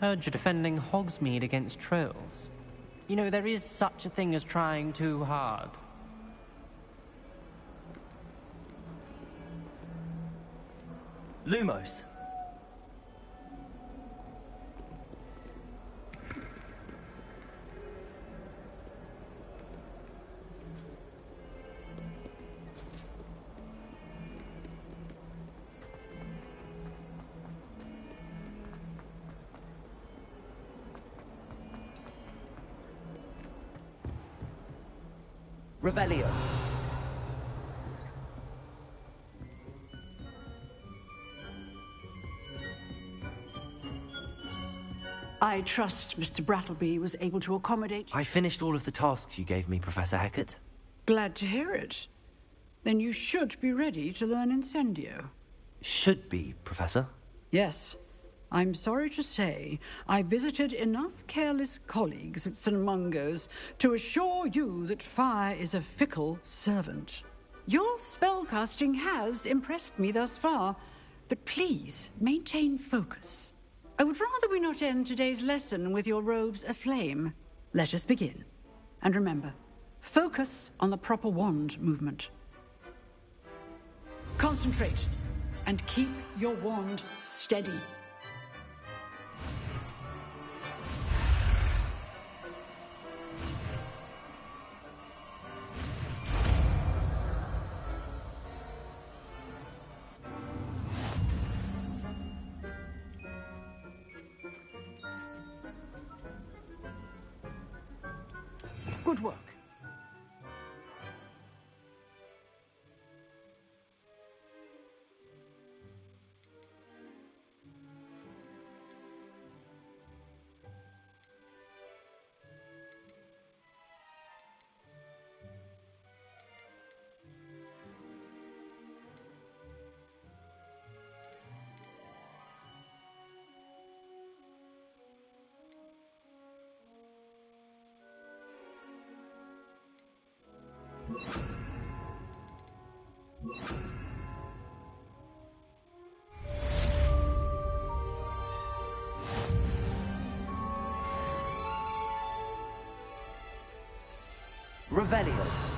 Heard you're defending Hogsmeade against trolls. You know, there is such a thing as trying too hard. Lumos. Revelio. I trust Mr. Brattleby was able to accommodate... I finished all of the tasks you gave me, Professor Hecat. Glad to hear it. Then you should be ready to learn Incendio. Should be, Professor. Yes. I'm sorry to say, I visited enough careless colleagues at St. Mungo's to assure you that fire is a fickle servant. Your spellcasting has impressed me thus far, but please maintain focus. I would rather we not end today's lesson with your robes aflame. Let us begin. And remember, focus on the proper wand movement. Concentrate, and keep your wand steady. Good work. Revelio.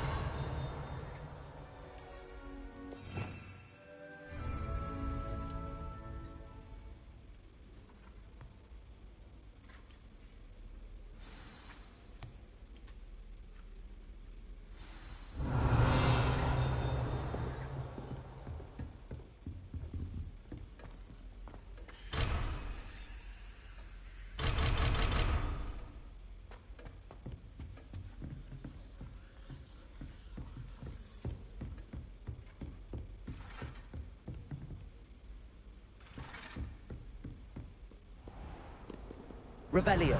Revelio.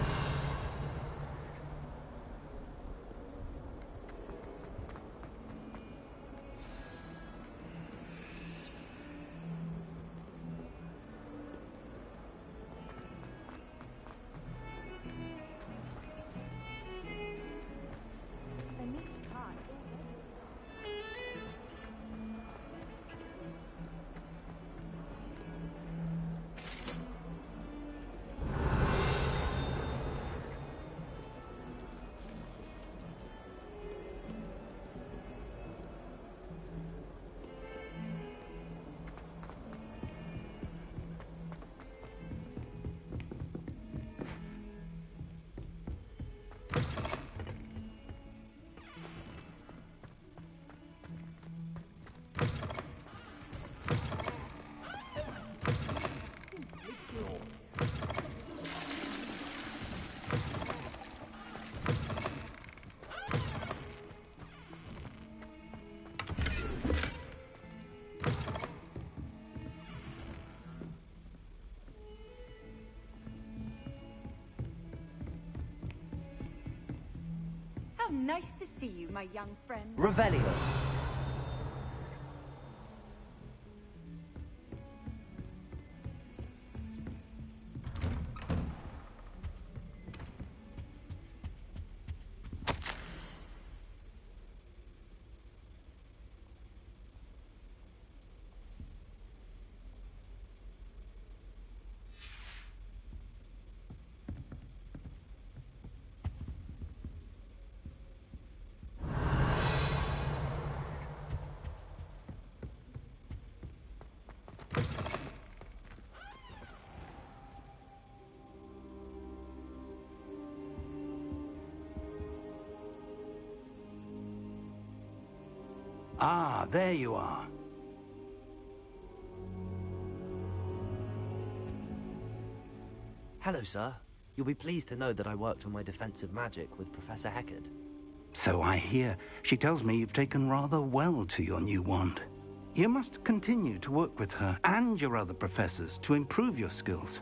How nice to see you, my young friend. Revelio. Ah, there you are. Hello, sir. You'll be pleased to know that I worked on my defensive magic with Professor Hecat. So I hear. She tells me you've taken rather well to your new wand. You must continue to work with her and your other professors to improve your skills.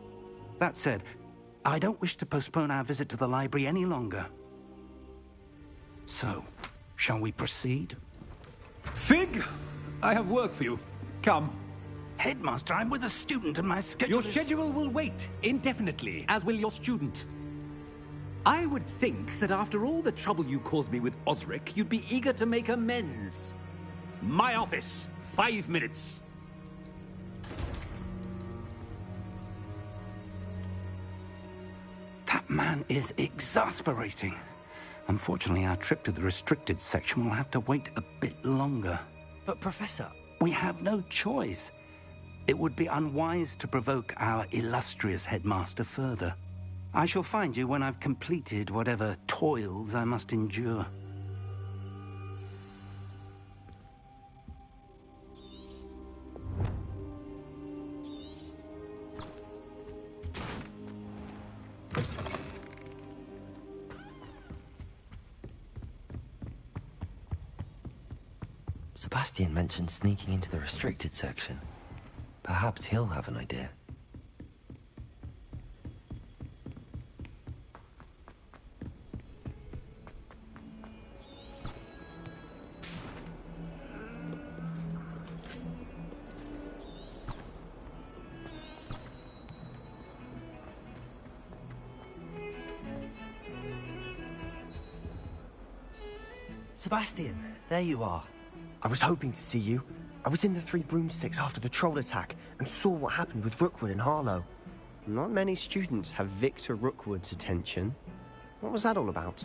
That said, I don't wish to postpone our visit to the library any longer. So, shall we proceed? Fig, I have work for you. Come. Headmaster, I'm with a student and my schedule Your schedule will wait indefinitely, as will your student. I would think that after all the trouble you caused me with Osric, you'd be eager to make amends. My office, 5 minutes. That man is exasperating. Unfortunately, our trip to the restricted section will have to wait a bit longer. But, Professor... We have no choice. It would be unwise to provoke our illustrious headmaster further. I shall find you when I've completed whatever toils I must endure. Sebastian mentioned sneaking into the restricted section. Perhaps he'll have an idea. Sebastian, there you are. I was hoping to see you. I was in the Three Broomsticks after the troll attack and saw what happened with Rookwood and Harlow. Not many students have Victor Rookwood's attention. What was that all about?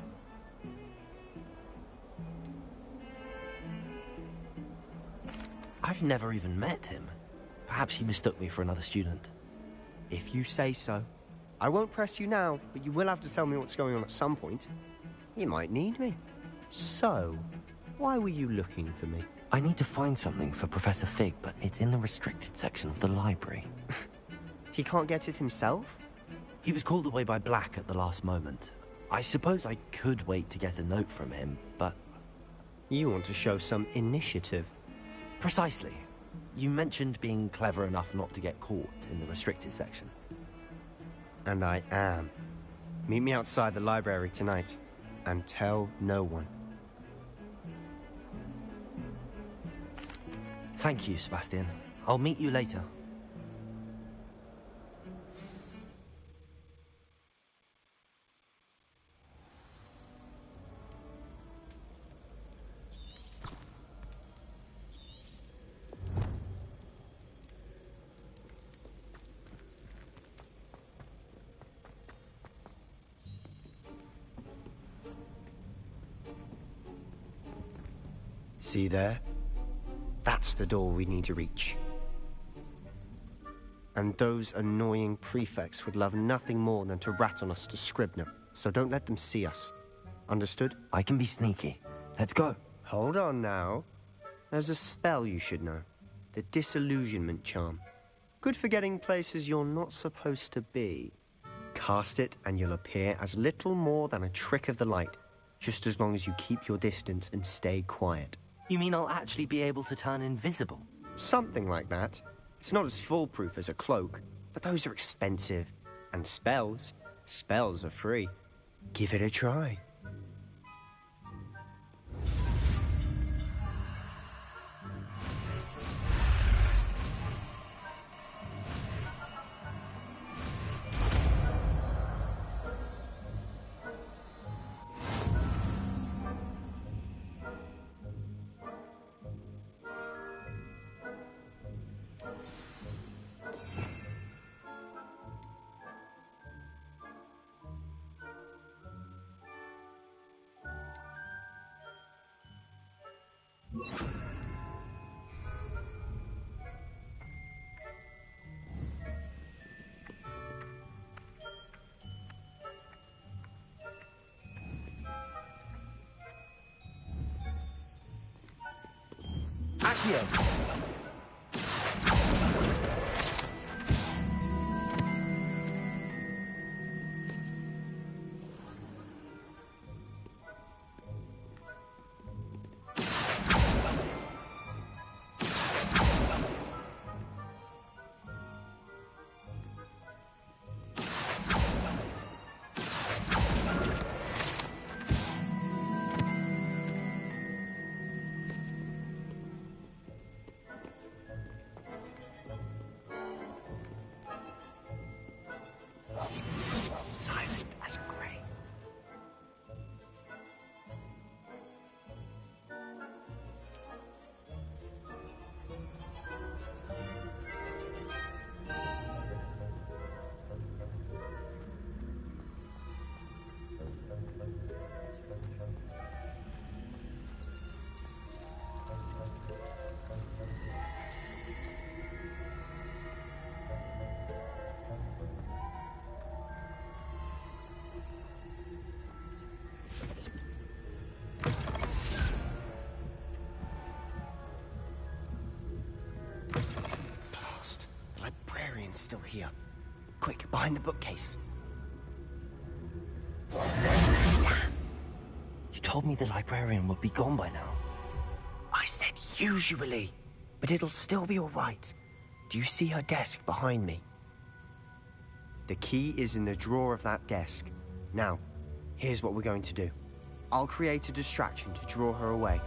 I've never even met him. Perhaps he mistook me for another student. If you say so. I won't press you now, but you will have to tell me what's going on at some point. You might need me. So, why were you looking for me? I need to find something for Professor Fig, but it's in the restricted section of the library. He can't get it himself? He was called away by Black at the last moment. I suppose I could wait to get a note from him, but... You want to show some initiative. Precisely. You mentioned being clever enough not to get caught in the restricted section. And I am. Meet me outside the library tonight, and tell no one. Thank you, Sebastian. I'll meet you later. See there? That's the door we need to reach. And those annoying prefects would love nothing more than to rat on us to Scribner, so don't let them see us. Understood? I can be sneaky. Let's go. Hold on now. There's a spell you should know. The Disillusionment Charm. Good for getting places you're not supposed to be. Cast it and you'll appear as little more than a trick of the light, just as long as you keep your distance and stay quiet. You mean I'll actually be able to turn invisible? Something like that. It's not as foolproof as a cloak, but those are expensive. And spells are free. Give it a try. Accio! Silent as a grave. Blast. The librarian's still here. Quick, behind the bookcase. You told me the librarian would be gone by now. I said usually, but it'll still be all right. Do you see her desk behind me? The key is in the drawer of that desk. Now, here's what we're going to do. I'll create a distraction to draw her away.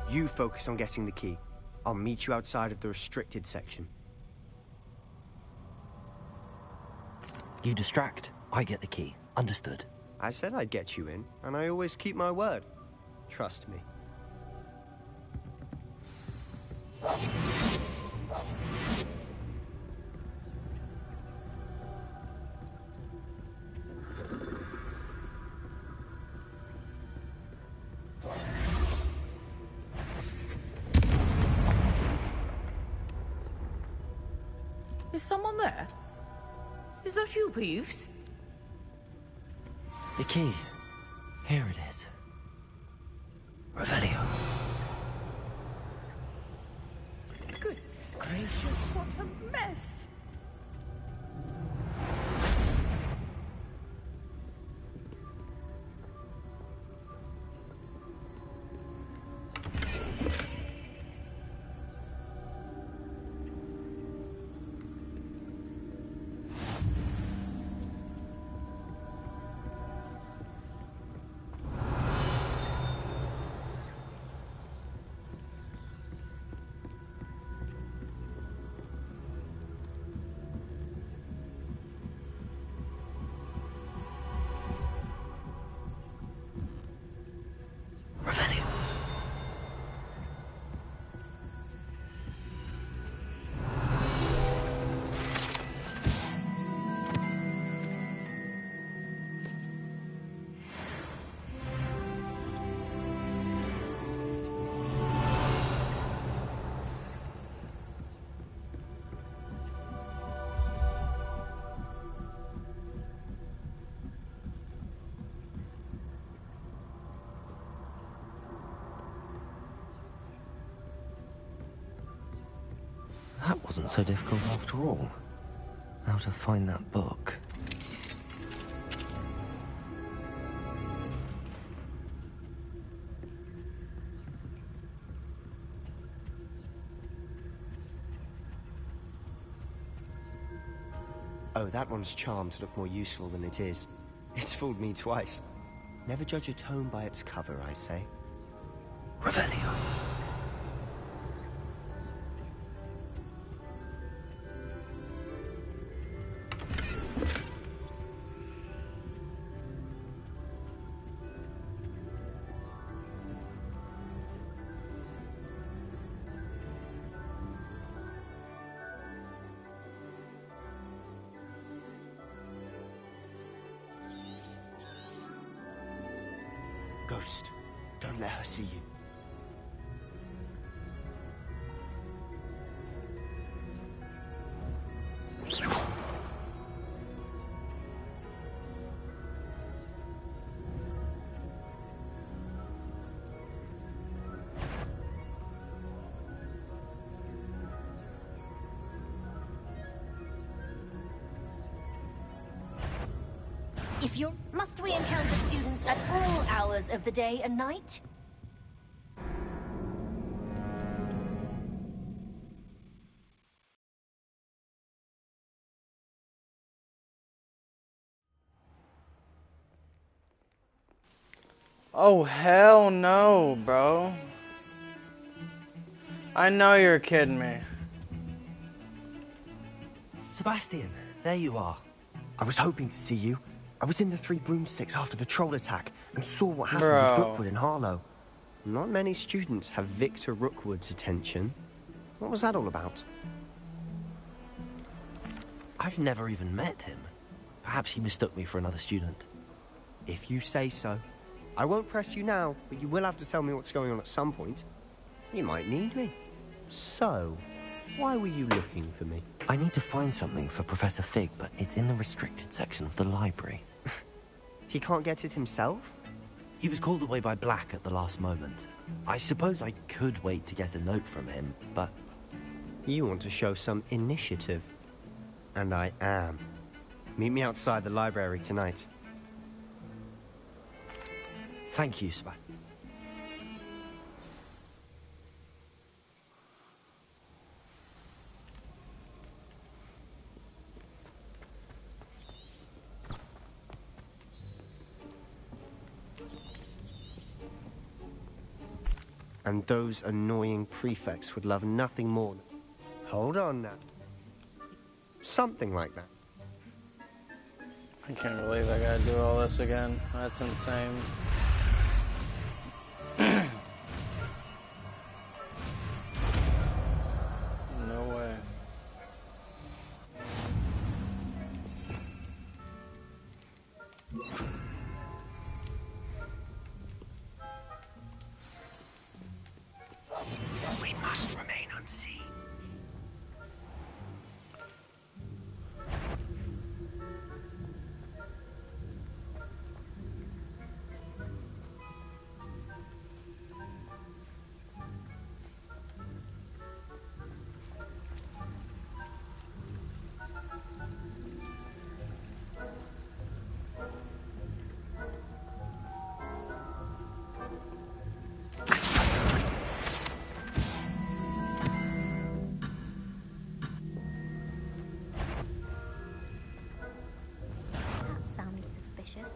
You focus on getting the key. I'll meet you outside of the restricted section. You distract, I get the key. Understood. I said I'd get you in, and I always keep my word. Trust me. Is someone there? Is that you, Peeves? The key. Here it is. Revelio. Goodness gracious, what a mess! Revelio. That wasn't so difficult after all. How to find that book. Oh, that one's charmed to look more useful than it is. It's fooled me twice. Never judge a tome by its cover, I say. Revelio. Ghost, don't let her see you. If you're... Must we encounter students at all hours of the day and night? Oh, hell no, bro. I know you're kidding me. Sebastian, there you are. I was hoping to see you. I was in the Three Broomsticks after the troll attack and saw what happened Bro. with Rookwood and Harlow. Not many students have Victor Rookwood's attention. What was that all about? I've never even met him. Perhaps he mistook me for another student. If you say so. I won't press you now, but you will have to tell me what's going on at some point. You might need me. So, why were you looking for me? I need to find something for Professor Fig, but it's in the restricted section of the library. He can't get it himself? He was called away by Black at the last moment. I suppose I could wait to get a note from him, but... You want to show some initiative. And I am. Meet me outside the library tonight. Thank you, Sebastian. And those annoying prefects would love nothing more than... Hold on now. Something like that. I can't believe I gotta do all this again. That's insane. No way. We must remain unseen. That sounded suspicious.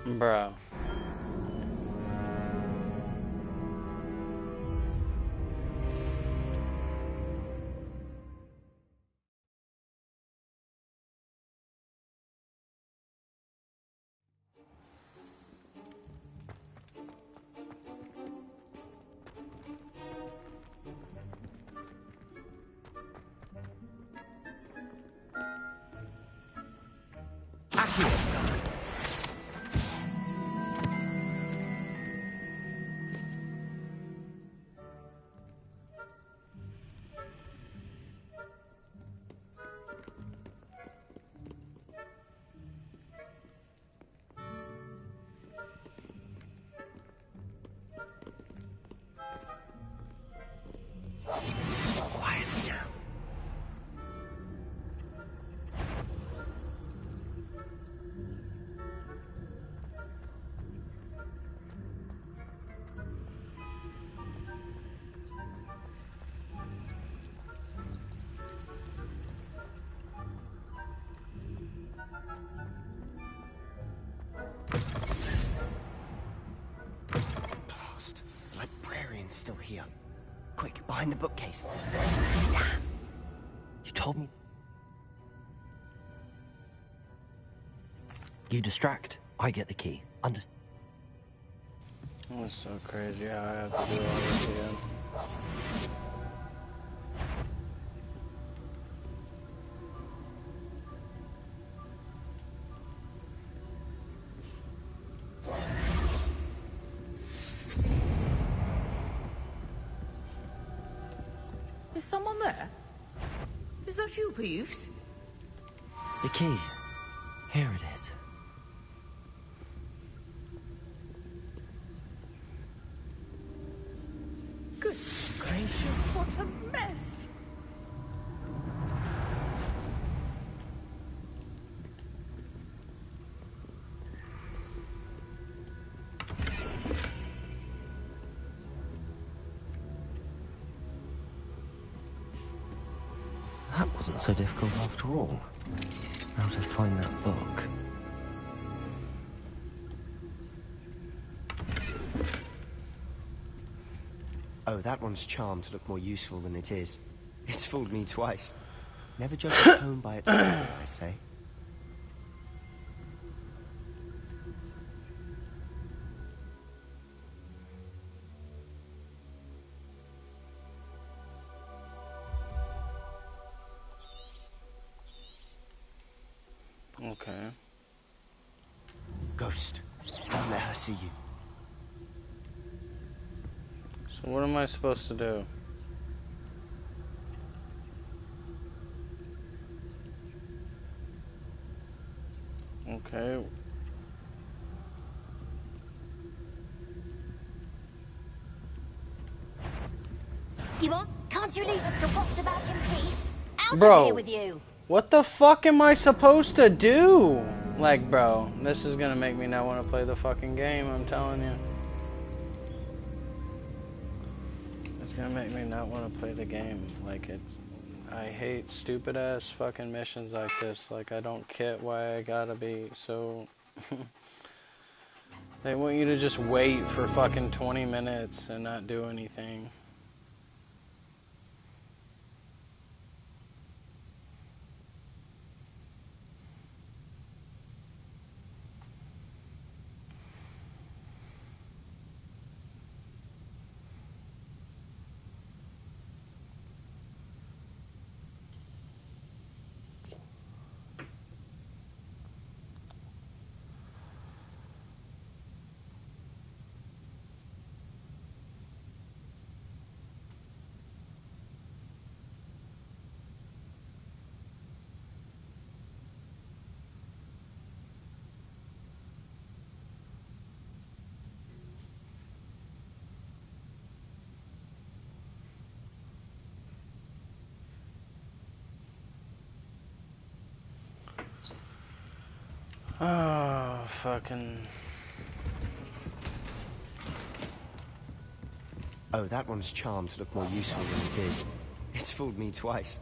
Bro. Quietly now. Blast. The librarian's still here. Quick, behind the bookcase. Damn. You told me... You distract, I get the key. That's so crazy how I have to do all this again. Is someone there? Is that you, Peeves? The key. Here it is. Goodness gracious, what a mess! That wasn't so difficult after all. How to find that book. Oh, that one's charmed to look more useful than it is. It's fooled me twice. Never judge a tone by its cover, I say. Okay. Ghost, don't let her see you. So what am I supposed to do? Okay. Yvonne, can't you leave us to rot about in peace? Out Bro. of here with you! What the fuck am I supposed to do? Like, bro, this is gonna make me not want to play the fucking game, I'm telling you. It's gonna make me not want to play the game. Like, I hate stupid ass fucking missions like this. Like, I don't get why I gotta be so... They want you to just wait for fucking 20 minutes and not do anything. Oh, fucking... Oh, that one's charmed to look more useful than it is. It's fooled me twice.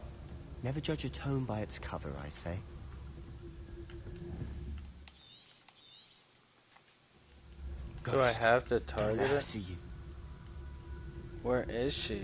Never judge a tone by its cover, I say. Do I have to don't target let her it? see you. Where is she?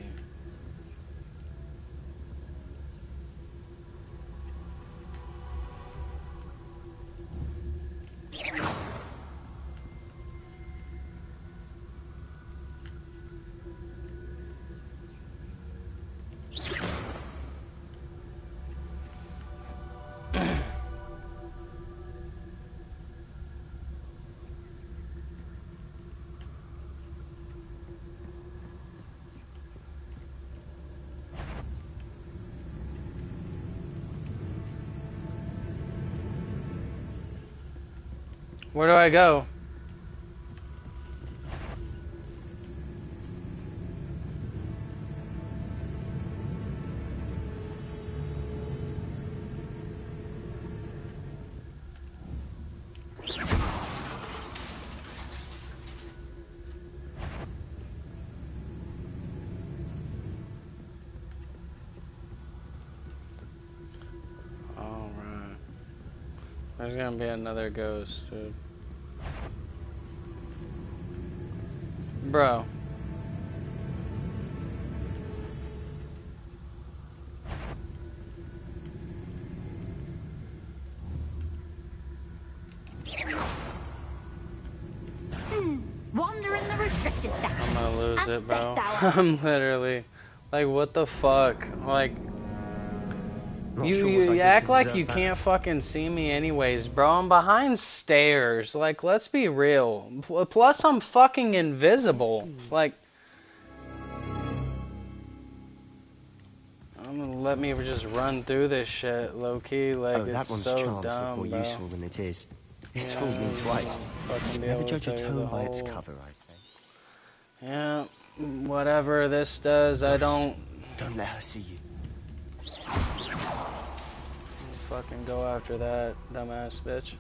Where do I go? Alright. There's gonna be another ghost, dude. Bro. Wander in the restricted section. I'm gonna lose At it, bro. this hour. I'm literally... Like, what the fuck? Like... Not You, sure what I you did act to like deserve you that. can't fucking see me anyways, bro. I'm behind stairs. Like, let's be real. Plus, I'm fucking invisible. Like... I'm gonna let me just run through this shit, low-key, like, oh, that it's one's so charmed dumb, look more bro. useful than it is. It's Yeah, fooled me twice. fucking be Never able to judge a tell you tome the by its whole- cover, I say. Yeah, whatever this does, I don't... Don't let her see you. Fucking go after that dumbass bitch.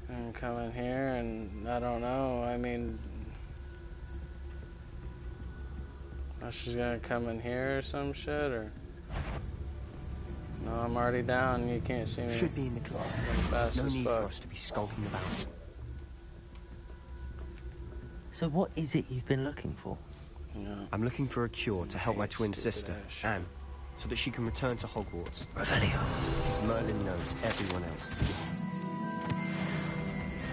And come in here and, I don't know, I mean... She's gonna come in here or some shit, or... No, I'm already down, you can't see me. Should be in the club. Fast There's no as need fuck. for us to be skulking about. So what is it you've been looking for? Yeah. I'm looking for a cure to help my twin sister, ass. Anne, so that she can return to Hogwarts. Revelio. Because Merlin knows everyone else is gone.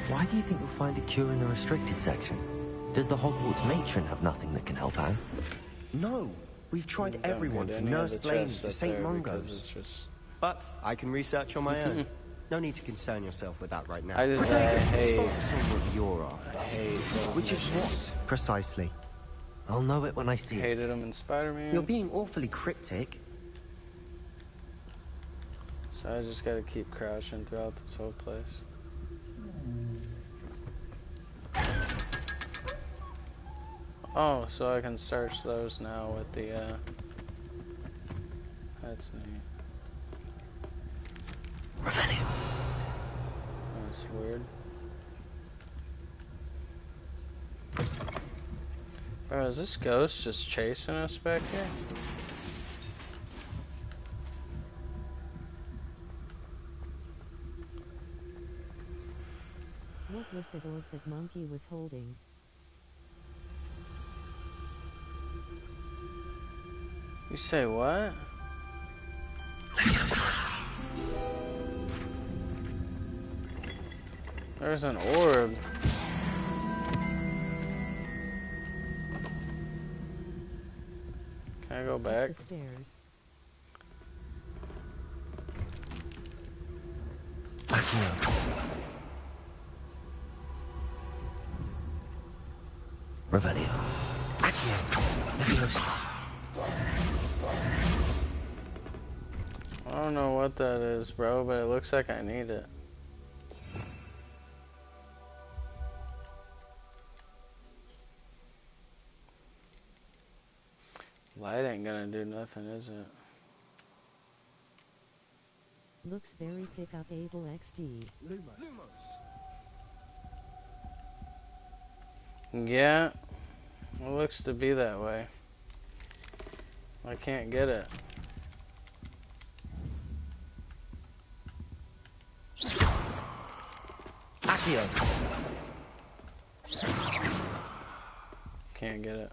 Why do you think you'll find a cure in the restricted section? Does the Hogwarts matron have nothing that can help Anne? No! We've tried Don't everyone hit from any of Nurse the Blaine chests to up St. there because Mungo's. it's just- But I can research on my own. No need to concern yourself with that right now. I hate... Focus on what you're after. I hate those Which is missions. what? Precisely. I'll know it when I see it. Hated them in Spider-Man. You're being awfully cryptic. So I just gotta keep crashing throughout this whole place. Oh, so I can search those now with the, That's neat. Revelio. That's weird. Bro, is this ghost just chasing us back here? What was the orb that Monkey was holding? You say what? There's an orb. Can I go back? Up the stairs. Revelio. Accio. I don't know what that is, bro, but it looks like I need it. Light ain't gonna do nothing, is it? Looks very pick-up-able XD. Yeah, it looks to be that way. I can't get it. Accio. Can't get it.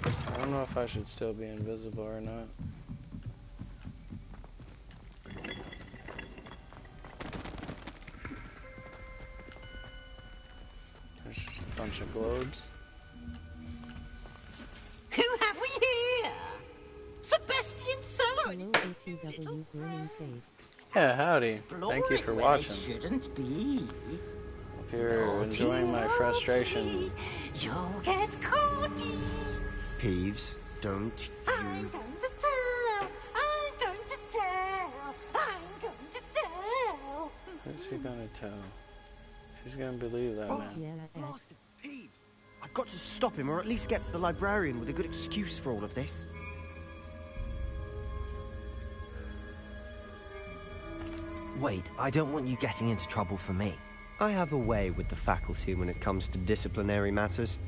I don't know if I should still be invisible or not. There's just a bunch of globes. Who have we here? Sebastian Sallow. Hello, BTW grinning face. Yeah, howdy. Thank you for watching. Shouldn't be. If you're enjoying my frustration, You'll get caught. Peeves, don't I'm you... going to tell. I'm going to tell. I'm going to tell. what's he gonna tell? She's gonna believe that, man. Sierra X. Peeves! I've got to stop him, or at least get to the librarian with a good excuse for all of this. Wait, I don't want you getting into trouble for me. I have a way with the faculty when it comes to disciplinary matters.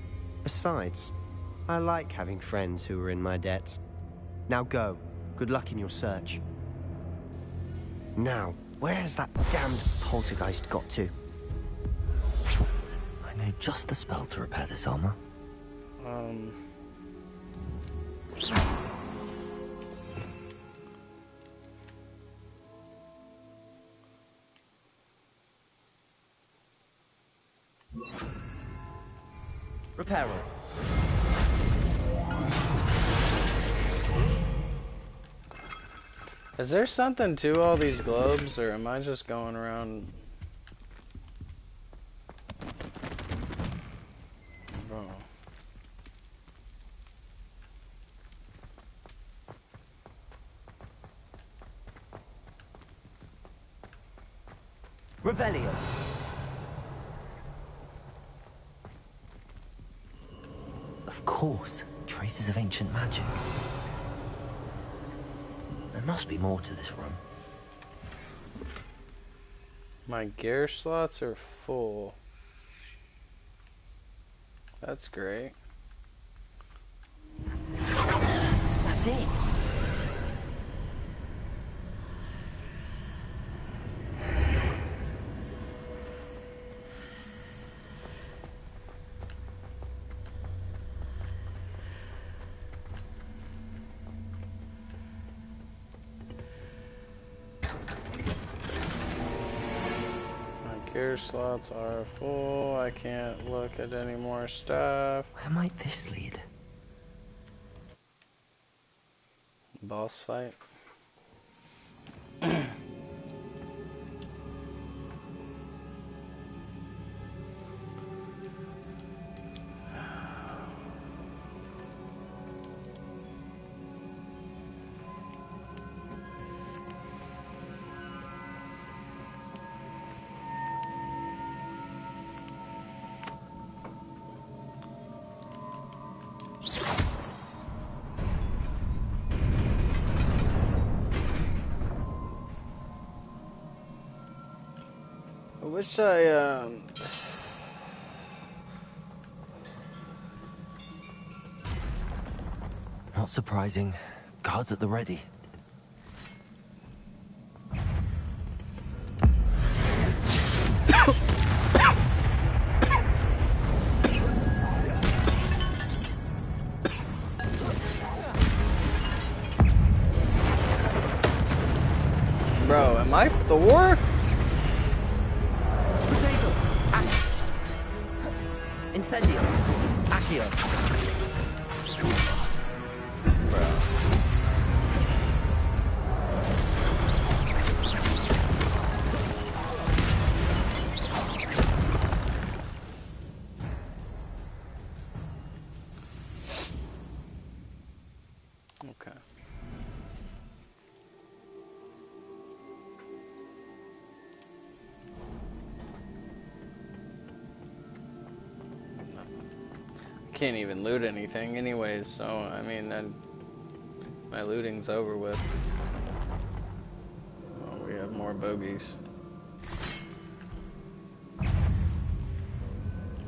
Besides, I like having friends who are in my debt. Now go. Good luck in your search. Now, where has that damned poltergeist got to? I know just the spell to repair this armor. Repairer. Is there something to all these globes, or am I just going around? Bro. Revelio. Of course, traces of ancient magic. There must be more to this room. My gear slots are full. That's great. That's it. Gear slots are full. I can't look at any more stuff. Where might this lead? Boss fight. I wish I, Not surprising. Guards at the ready. Bro, am I Thor? Incendio. Accio. Bro. Okay. Can't even loot anything anyways, so I mean my looting's over with. Oh, we have more bogeys.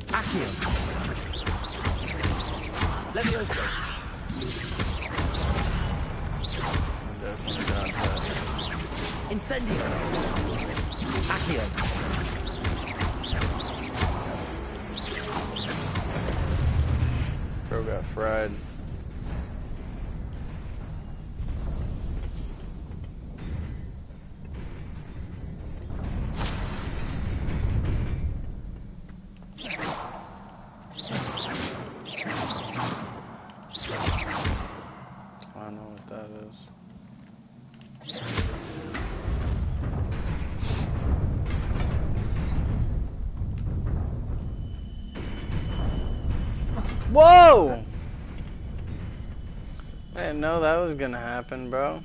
Accio. Levioso. Definitely got that. Incendio. Accio. Bro got fried. I don't know what that is. Whoa! I didn't know that was gonna happen, bro.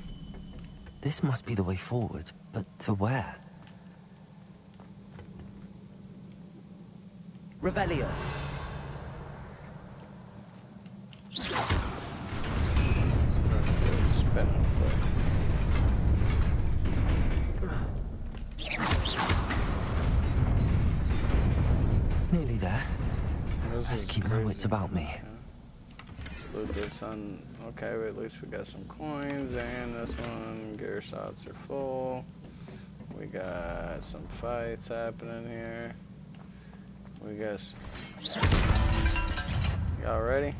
This must be the way forward, but to where? Revelio. Nearly there. Let's keep my wits about me. Let's loot this on. Okay, but at least we got some coins, and this one, gear slots are full. We got some fights happening here. We got. Y'all ready?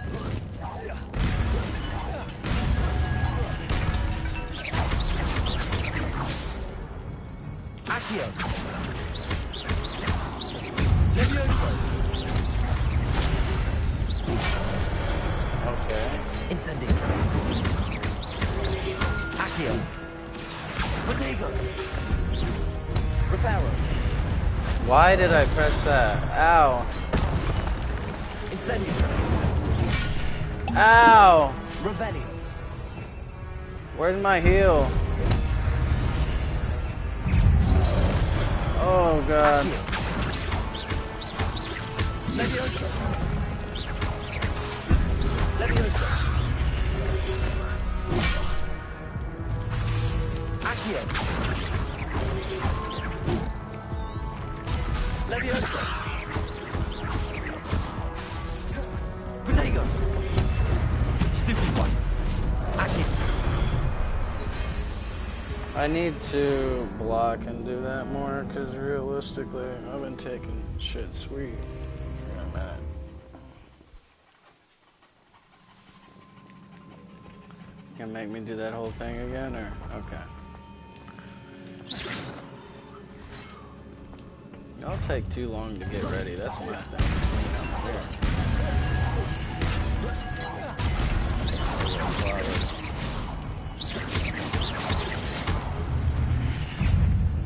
Accio. Okay. Incendio. Accio. Potato. Reparo. Why did I press that? Ow. Incendio. Ow. Revelio. Where's my heal? Oh god. Leviosa. Leviosa. Accio. Leviosa. Protego. Stupid one. Accio. I need to block and do that more, because realistically, I've been taking shit sweet for a minute. You gonna make me do that whole thing again, or? Okay. Y'all take too long to get ready, that's my thing.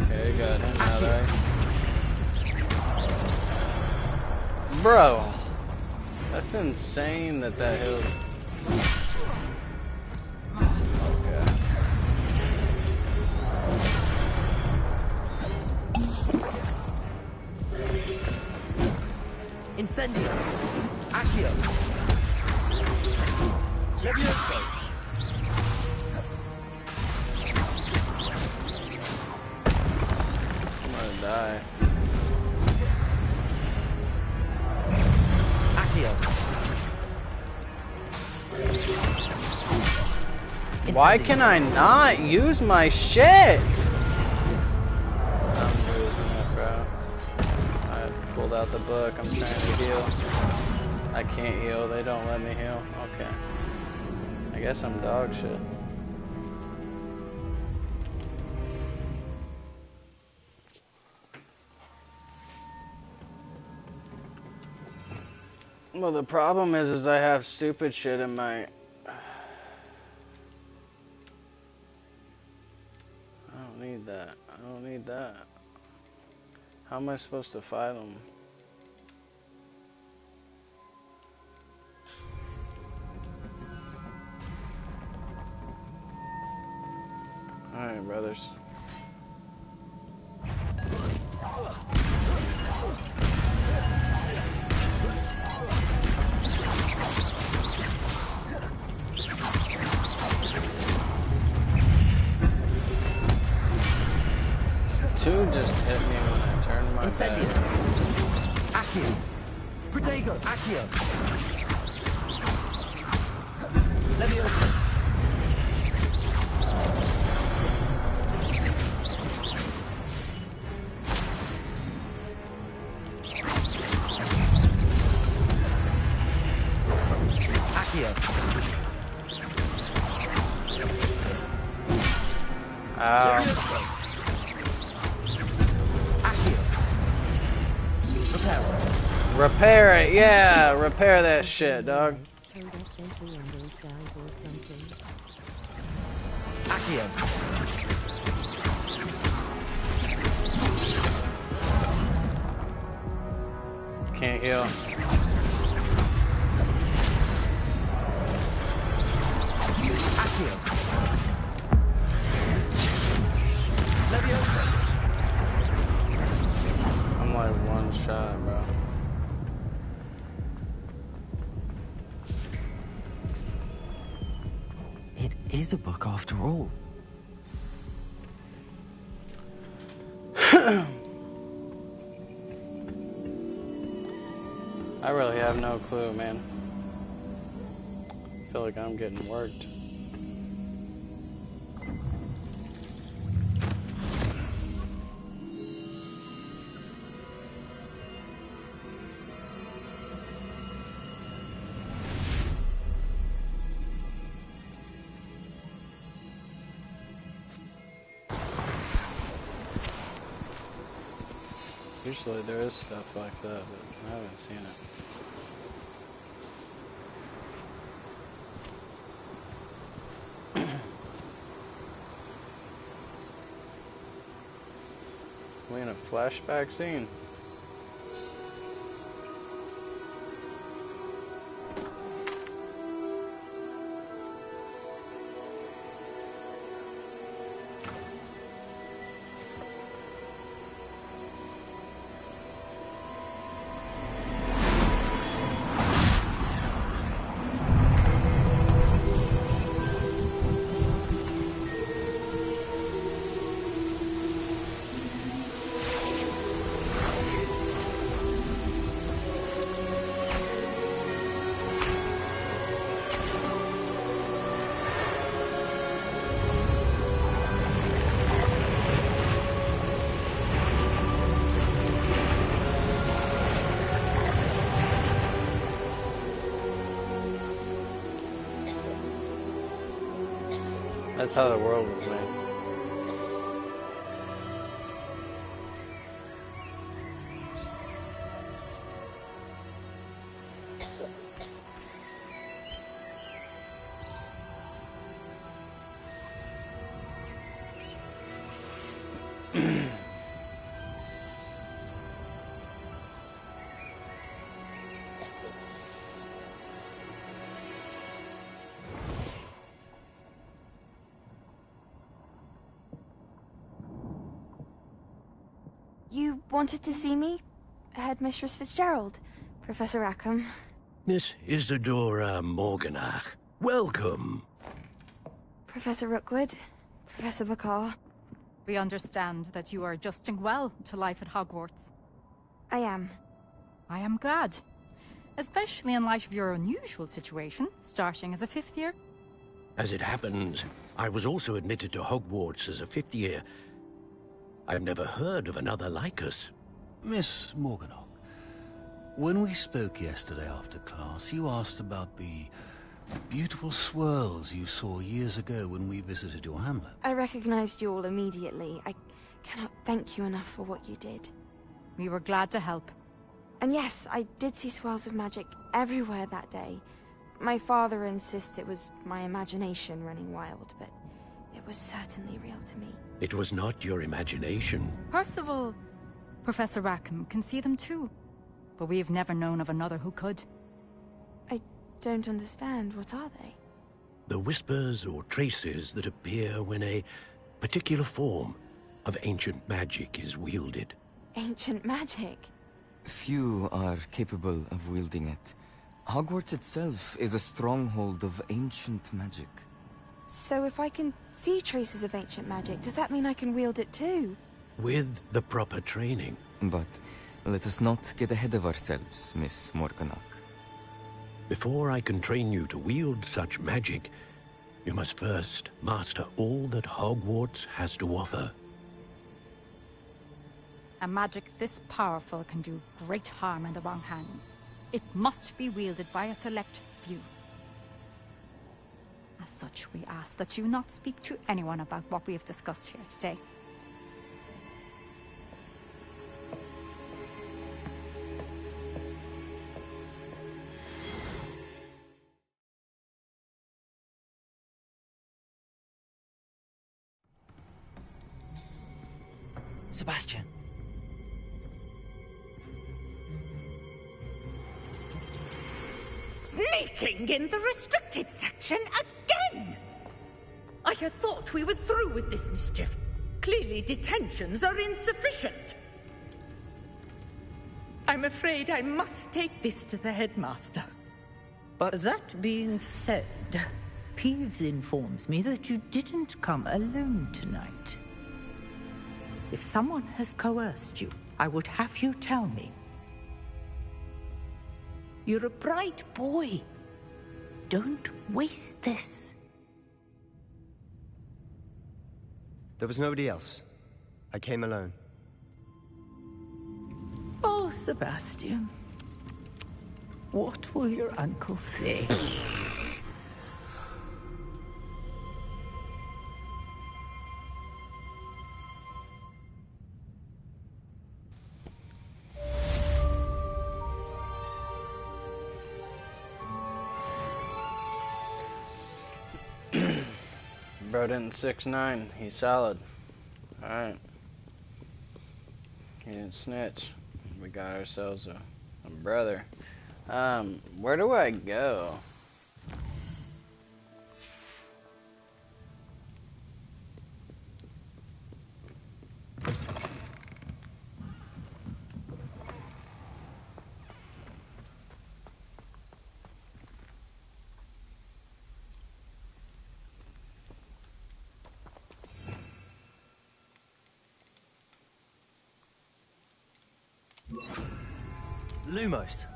Okay, got him out of Bro, that's insane that heals. Okay. Incendio. Accio. Levioso. I'm gonna die. Accio. Why can I not use my shit? I'm losing it, bro. I pulled out the book. I'm trying to heal. I can't heal. They don't let me heal. Okay. I guess I'm dog shit. Well, the problem is I have stupid shit in my... I don't need that. I don't need that. How am I supposed to fight them? Alright, brothers. Two just hit me when I turned my Incendio. back. Accio. Protego. Accio. Leviosa. Accio. Ow. Repair it, yeah, repair that shit, dog. Accio. Can't heal. Accio. Leviosa. I'm like one shot, bro. It is a book after all. I really have no clue, man. I feel like I'm getting worked. Usually there is stuff like that, but I haven't seen it. We in a flashback scene. That's how the world was made. You wanted to see me? Headmistress Fitzgerald, Professor Rackham. Miss Isadora Morganach, welcome. Professor Rookwood, Professor McCaw. We understand that you are adjusting well to life at Hogwarts. I am. I am glad. Especially in light of your unusual situation, starting as a 5th year. As it happens, I was also admitted to Hogwarts as a 5th year. I've never heard of another like us. Miss Morganach, when we spoke yesterday after class, you asked about the beautiful swirls you saw years ago when we visited your hamlet. I recognized you all immediately. I cannot thank you enough for what you did. We were glad to help. And yes, I did see swirls of magic everywhere that day. My father insists it was my imagination running wild, but it was certainly real to me. It was not your imagination. Percival, Professor Rackham can see them too. But we have never known of another who could. I don't understand. What are they? The whispers or traces that appear when a particular form of ancient magic is wielded. Ancient magic? Few are capable of wielding it. Hogwarts itself is a stronghold of ancient magic. So if I can see traces of ancient magic, does that mean I can wield it too? With the proper training. But let us not get ahead of ourselves, Miss Morganach. Before I can train you to wield such magic, you must first master all that Hogwarts has to offer. A magic this powerful can do great harm in the wrong hands. It must be wielded by a select few. As such, we ask that you not speak to anyone about what we have discussed here today. Sebastian. Sneaking in the restricted section again! I had thought we were through with this mischief. Clearly detentions are insufficient. I'm afraid I must take this to the headmaster. But that being said, Peeves informs me that you didn't come alone tonight. If someone has coerced you, I would have you tell me. You're a bright boy. Don't waste this. There was nobody else. I came alone. Oh, Sebastian. What will your uncle say? Bro didn't 6'9". He's solid. Alright. He didn't snitch. We got ourselves a brother. Where do I go? Lumos.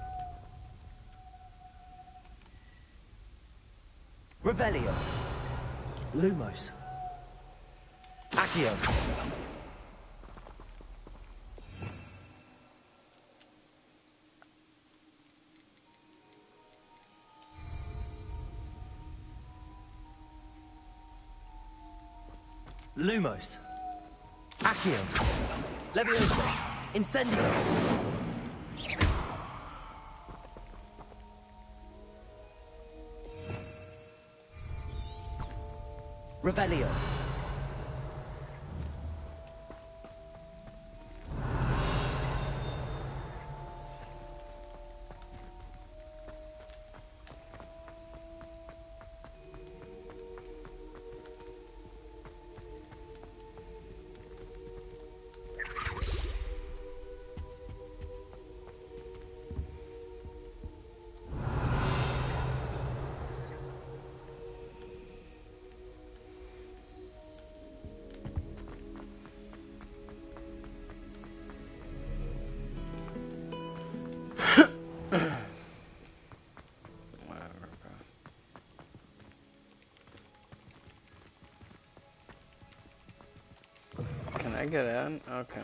Revelio. Lumos. Accio. Lumos. Accio. Levioso. Incendio. Revelio. Can I get in? Okay.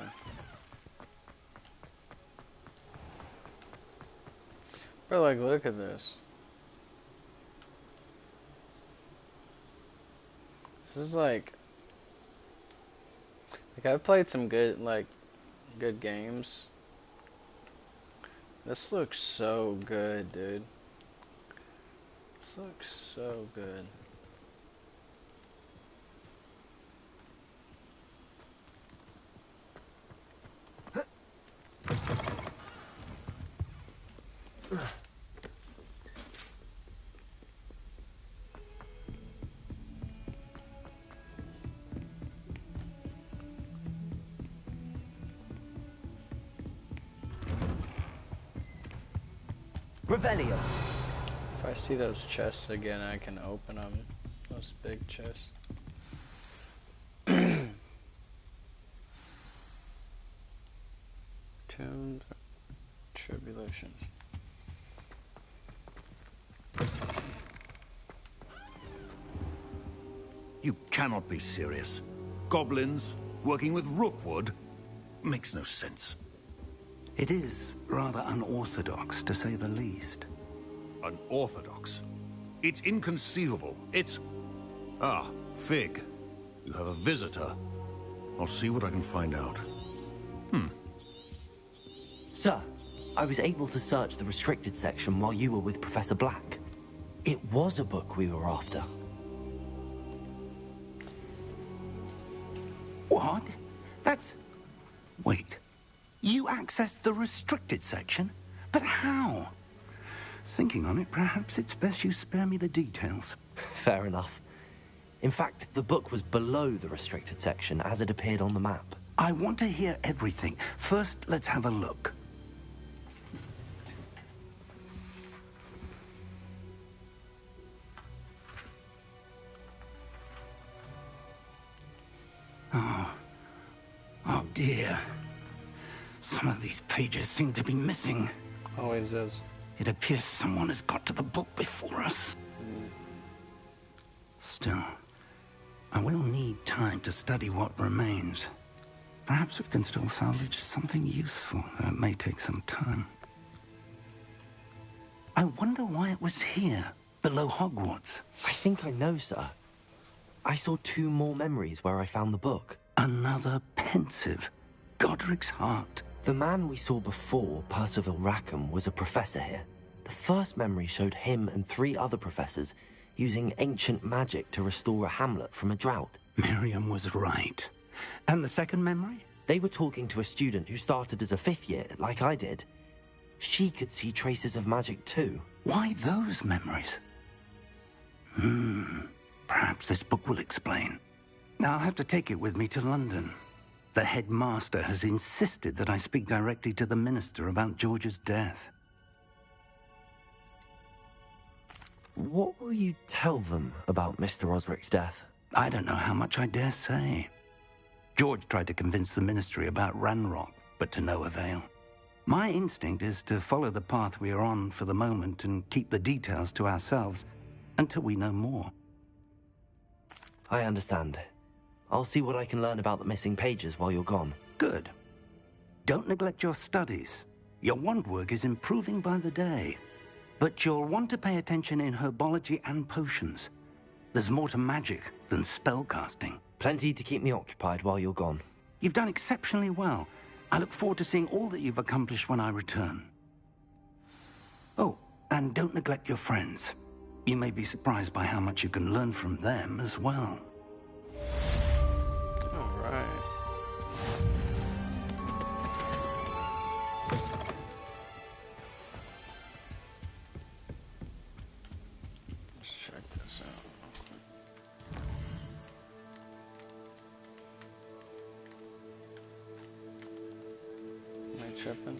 But like, look at this. This is like I've played some good games. This looks so good, dude. This looks so good. Revelio. If I see those chests again, I can open them. Those big chests. Tuned tribulations. You cannot be serious. Goblins working with Rookwood makes no sense. It is rather unorthodox, to say the least. Unorthodox? It's inconceivable. It's... Ah, Fig. You have a visitor. I'll see what I can find out. Sir, I was able to search the restricted section while you were with Professor Black. It was a book we were after. What? That's... Wait. You accessed the restricted section? But how? Thinking on it, perhaps it's best you spare me the details. Fair enough. In fact, the book was below the restricted section as it appeared on the map. I want to hear everything. First, let's have a look. Oh dear. Some of these pages seem to be missing. Always is. It appears someone has got to the book before us. Still, I will need time to study what remains. Perhaps we can still salvage something useful, though it may take some time. I wonder why it was here, below Hogwarts. I think I know, sir. I saw 2 more memories where I found the book. Another pensive. Godric's heart. The man we saw before, Percival Rackham, was a professor here. The first memory showed him and 3 other professors using ancient magic to restore a hamlet from a drought. Miriam was right. And the second memory? They were talking to a student who started as a 5th year, like I did. She could see traces of magic too. Why those memories? Perhaps this book will explain. Now I'll have to take it with me to London. The headmaster has insisted that I speak directly to the minister about George's death. What will you tell them about Mr. Osric's death? I don't know how much I dare say. George tried to convince the ministry about Ranrock, but to no avail. My instinct is to follow the path we are on for the moment and keep the details to ourselves until we know more. I understand. I'll see what I can learn about the missing pages while you're gone. Good. Don't neglect your studies. Your wand work is improving by the day. But you'll want to pay attention in herbology and potions. There's more to magic than spellcasting. Plenty to keep me occupied while you're gone. You've done exceptionally well. I look forward to seeing all that you've accomplished when I return. Oh, and don't neglect your friends. You may be surprised by how much you can learn from them as well. All right. Let's check this out real quick. Am I tripping?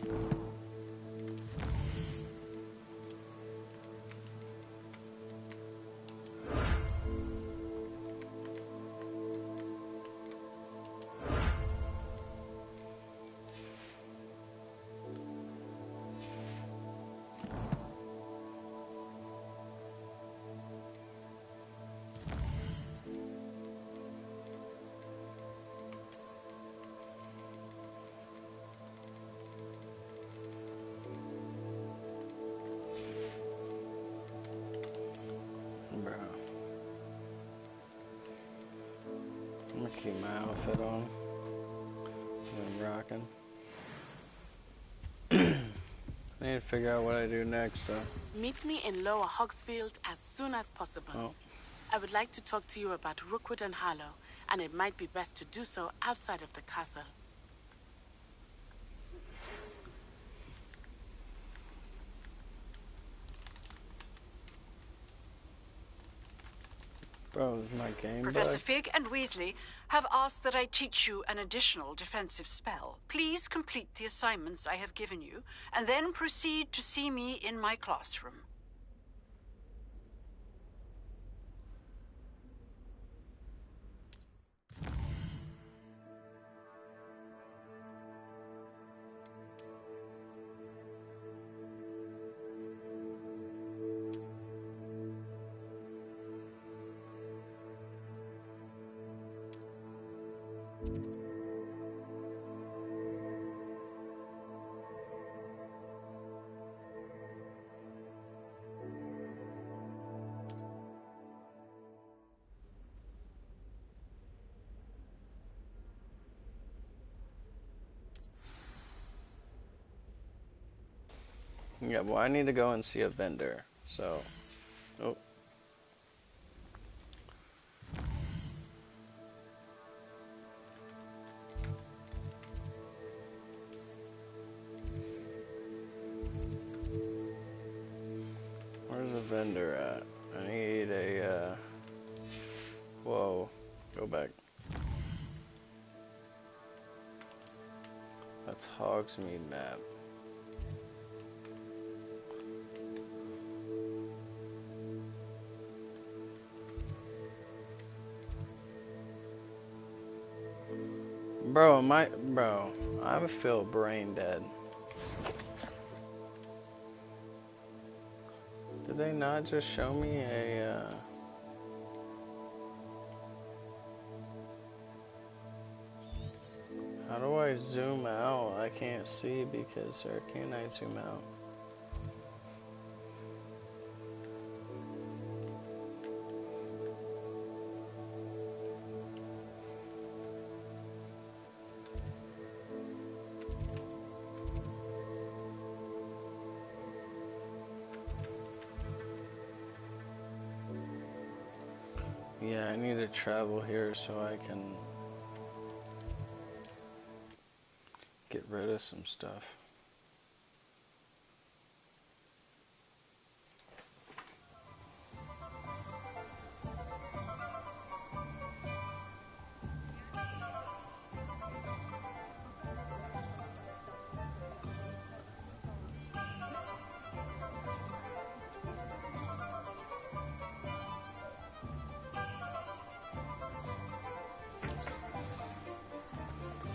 Bro. I'm gonna keep my outfit on. I'm rocking. I need to figure out what I do next, so. Meet me in Lower Hogsfield as soon as possible. Oh. I would like to talk to you about Rookwood and Harlow, and it might be best to do so outside of the castle. Bro, is my game Professor bugged? Fig and Weasley have asked that I teach you an additional defensive spell. Please complete the assignments I have given you, and then proceed to see me in my classroom. Yeah, well, I need to go and see a vendor, so. Oh. Where's the vendor at? I need a, whoa. Go back. That's Hogsmeade map. Bro, I feel brain dead. Did they not just show me a, How do I zoom out? I can't see because, or can I zoom out? Yeah, I need to travel here so I can get rid of some stuff.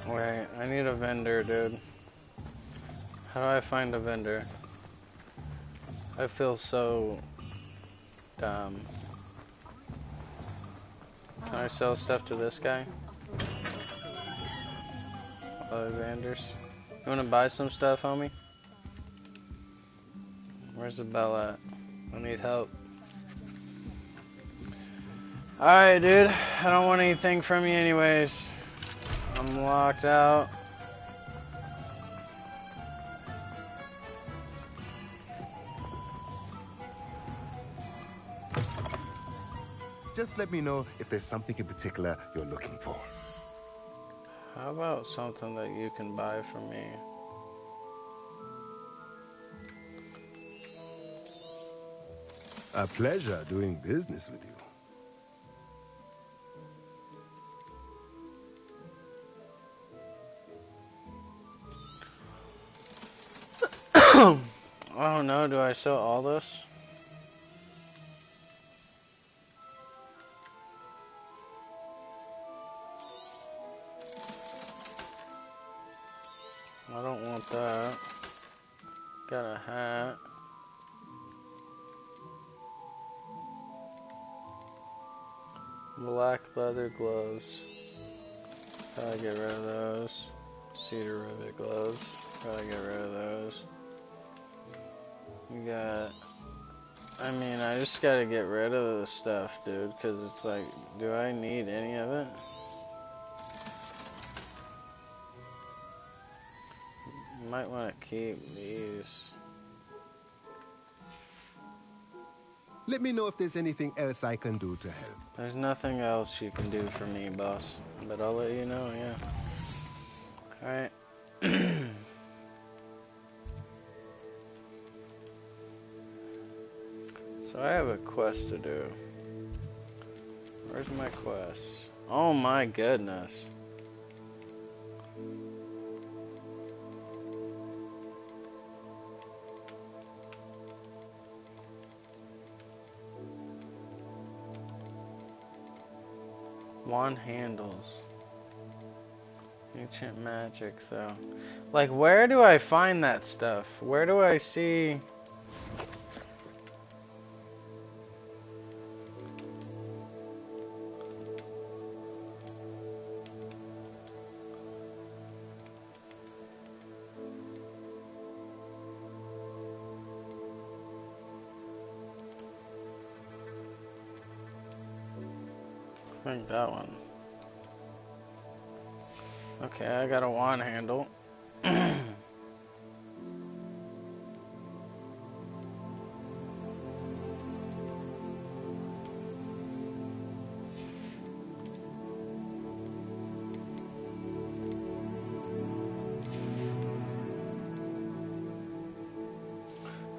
Wait, I need a vendor, dude. How do I find a vendor? I feel so dumb. Can I sell stuff to this guy? Alexander's. You wanna buy some stuff, homie? Where's the bell at? I need help. Alright, dude. I don't want anything from you anyways. I'm locked out. Just let me know if there's something in particular you're looking for. How about something that you can buy from me? A pleasure doing business with you. Oh no, do I sell all this? I don't want that. Got a hat. Black leather gloves. Gotta get rid of those. Cedar rivet gloves. Gotta get rid of those. You got... I mean, I just gotta get rid of the stuff, dude, because it's like, do I need any of it? You might want to keep these. Let me know if there's anything else I can do to help. There's nothing else you can do for me, boss. But I'll let you know, yeah. Alright. So I have a quest to do. Where's my quest? Oh my goodness. Wand handles. Ancient magic, though. Like, where do I find that stuff? Where do I see... I think that one. Okay, I got a wand handle.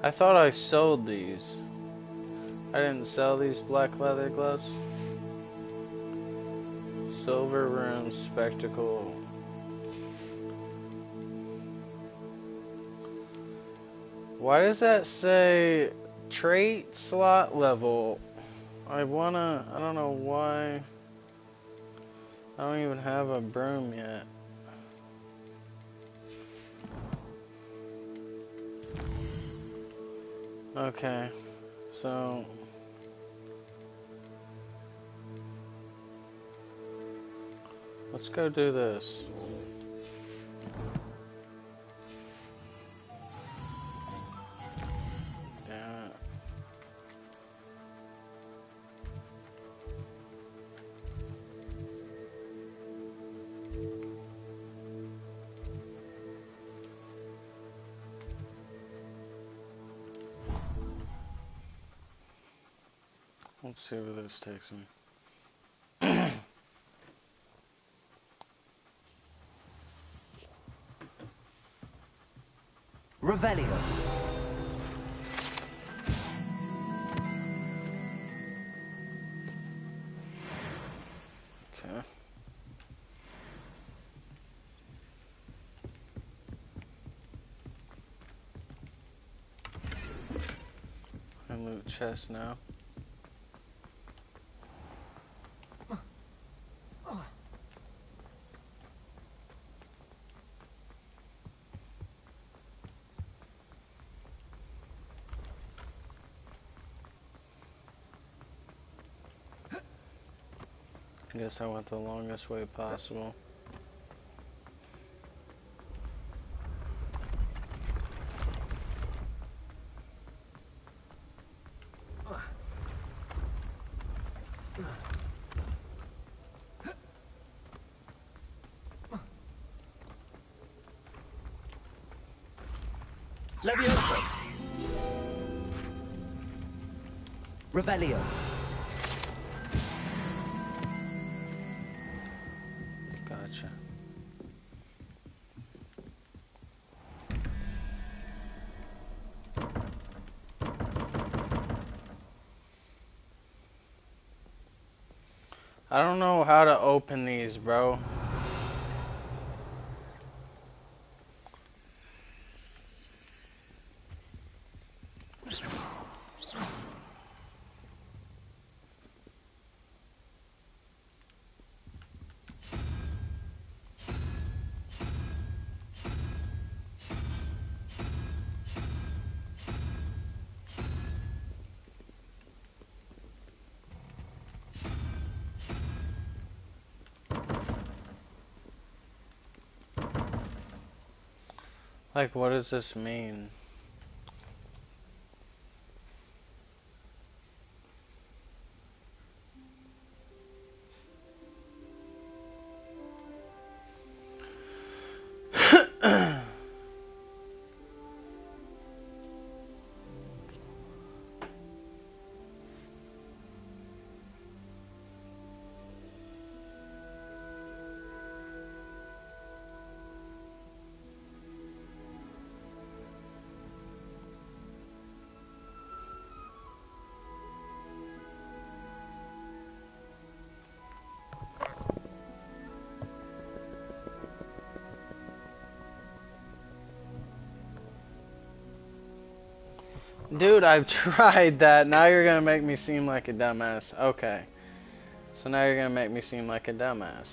I thought I sold these. I didn't sell these black leather gloves. Silver room spectacle. Why does that say trait slot level? I don't know why. I don't even have a broom yet. Okay, so let's go do this. Yeah. Let's see where this takes me. Revelio. Okay. And loot chest now. I guess I went the longest way possible. Levioso. Revelio. Gotcha. I don't know how to open these, bro. Like, what does this mean? Dude, I've tried that. Now you're gonna make me seem like a dumbass. Okay. So now you're gonna make me seem like a dumbass.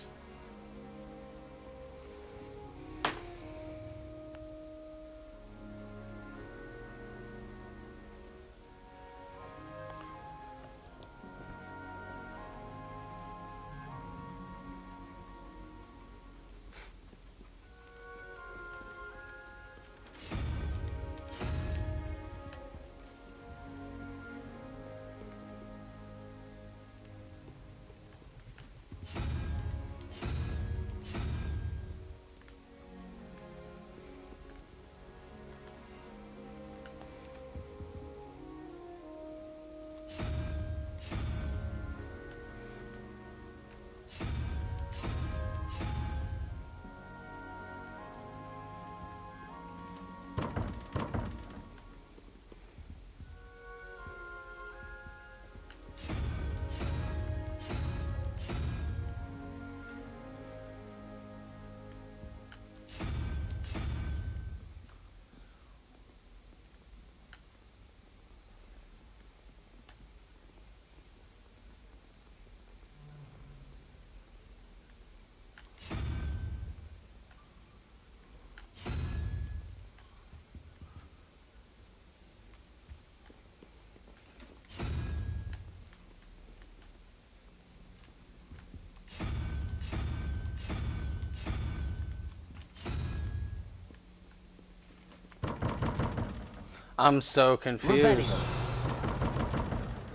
I'm so confused.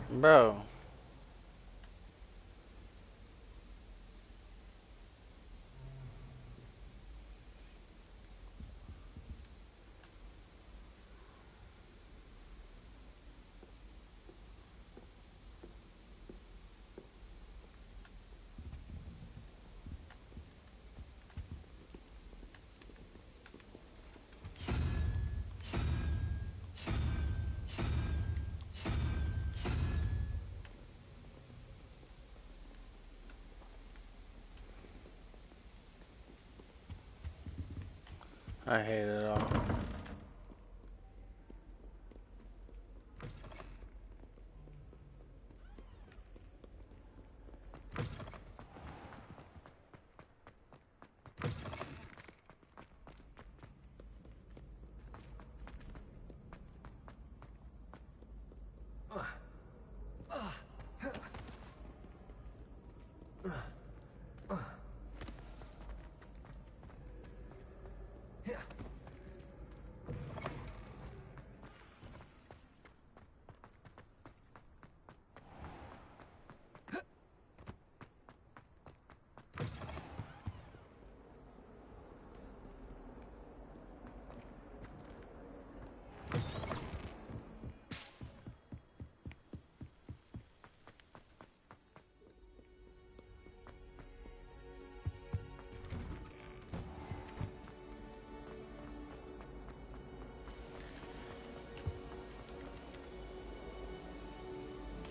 Bro. I hate it all.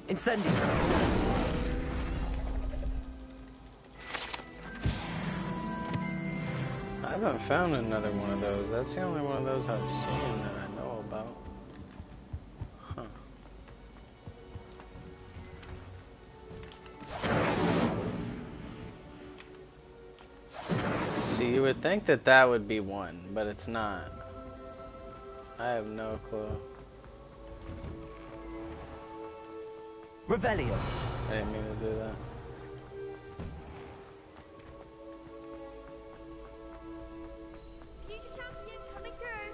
Incendio! I haven't found another one of those. That's the only one of those I've seen that I know about. Huh. See, you would think that that would be one, but it's not. I have no clue. Revelio. I didn't mean to do that. Future champion coming through.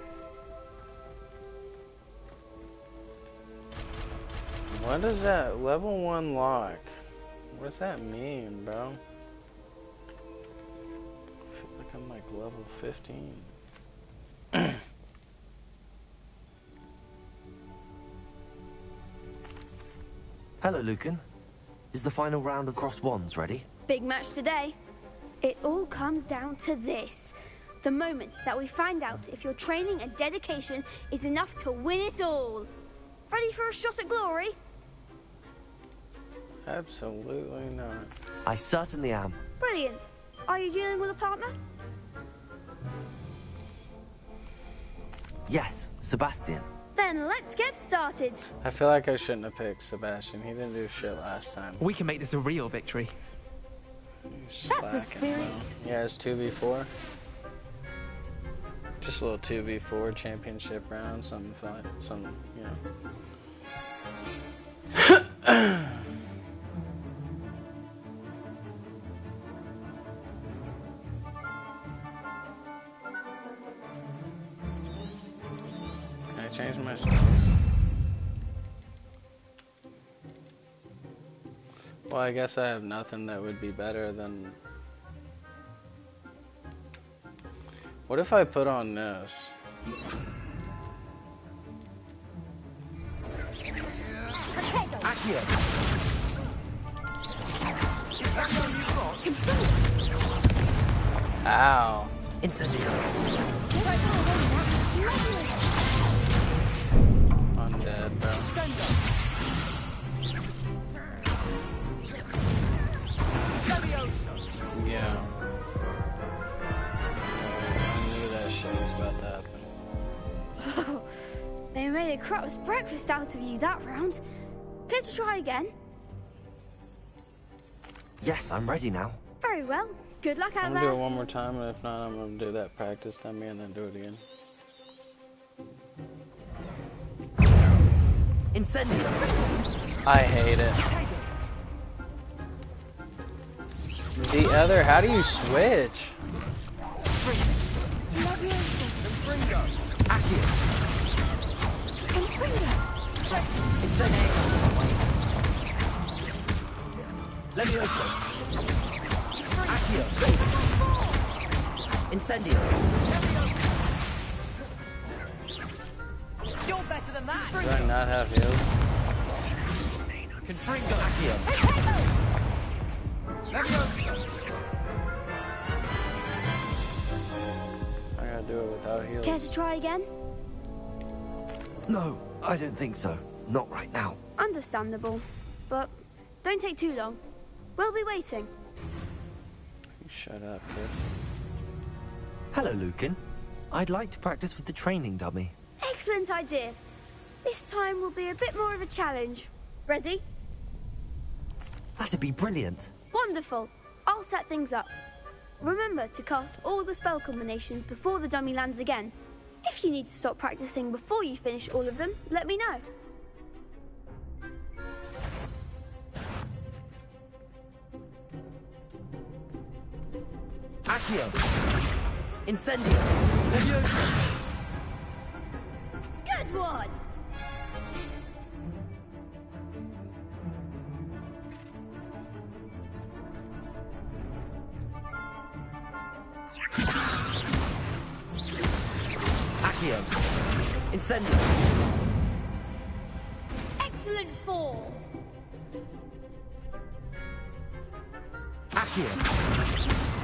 What is that? Level 1 lock. What does that mean, bro? I feel like I'm like level 15. Hello, Lucan. Is the final round of Cross Wands ready? Big match today. It all comes down to this. The moment that we find out if your training and dedication is enough to win it all. Ready for a shot at glory? Absolutely not. I certainly am. Brilliant. Are you dealing with a partner? Yes, Sebastian. Then let's get started. I feel like I shouldn't have picked Sebastian. He didn't do shit last time. We can make this a real victory. That's the spirit. Yeah, it's 2v4. Just a little 2v4 championship round, something fun, some, you know. Can I change my skills? Well, I guess I have nothing that would be better than... What if I put on this? Ow. Incendio. I'm dead, bro. Yeah. I knew that shit was about to happen. They made a crap's breakfast out of you that round. Care to try again? Yes, I'm ready now. Very well. Good luck out I'm there. gonna do it one more time, and if not, I'm gonna do that practice dummy and then do it again. Incendio. I hate it. The other, how do you switch? Levioso. Accio. Incendio. You're better than that. Do I not have heals? Confringo. Accio. Levioso. I gotta do it without heals. Care to try again? No, I don't think so. Not right now. Understandable. But don't take too long. We'll be waiting. Shut up, kid. Hello, Lucan. I'd like to practice with the training dummy. Excellent idea. This time will be a bit more of a challenge. Ready? That'd be brilliant. Wonderful. I'll set things up. Remember to cast all the spell combinations before the dummy lands again. If you need to stop practicing before you finish all of them, let me know. Accio! Incendio! Leviosa! Good one! Accio! Incendio! Excellent form! Accio!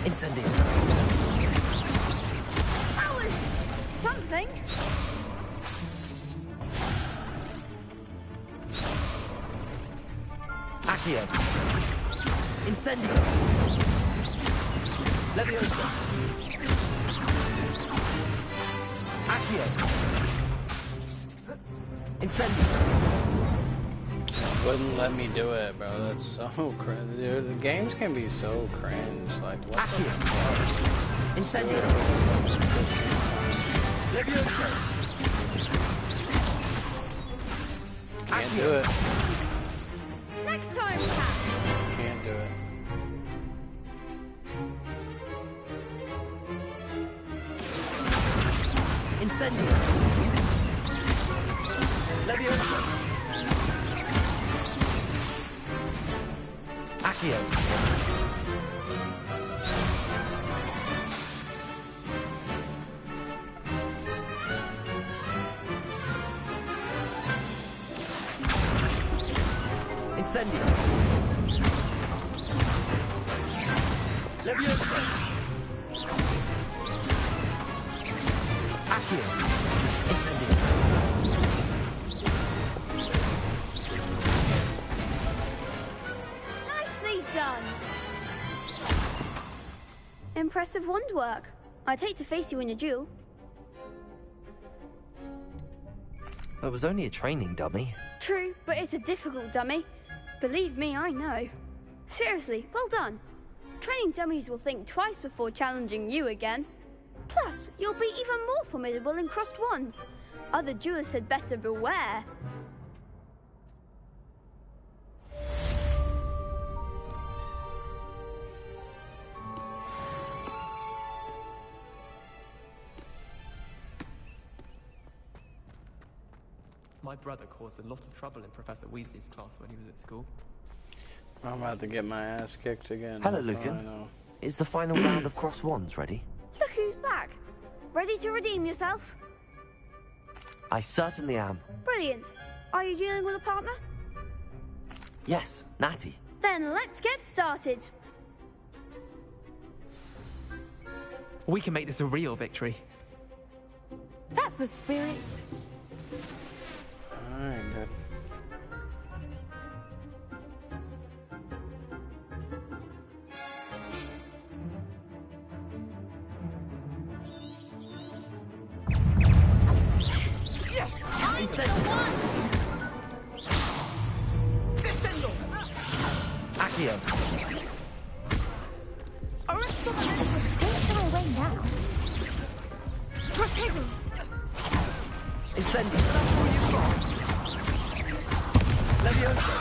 Incendio! That was something. Accio! Incendio! Leviosa! Accio! Incendio! Wouldn't let me do it, bro. That's so cringe. Dude, the games can be so cringe. Like, what the fuck? Incendio! Leviosa! Can't do it. Next time, Pat. Can't do it. Incendio! Leviosa! Accio! Incendio! Leviosa! Accio! Incendio! Nicely done. Impressive wand work. I'd hate to face you in a duel. That was only a training dummy. True, but it's a difficult dummy. Believe me, I know. Seriously, well done. Training dummies will think twice before challenging you again. Plus, you'll be even more formidable in crossed wands. Other duelists had better beware. My brother caused a lot of trouble in Professor Weasley's class when he was at school. I'm about to get my ass kicked again. Hello, That's all I Lucan. know. Is the final round of cross wands ready? Look who's back. Ready to redeem yourself? I certainly am. Brilliant. Are you dealing with a partner? Yes, Natty. Then let's get started. We can make this a real victory. That's the spirit. Alright, dude. Accio! Away now. Protego! Incendio! Leviosa!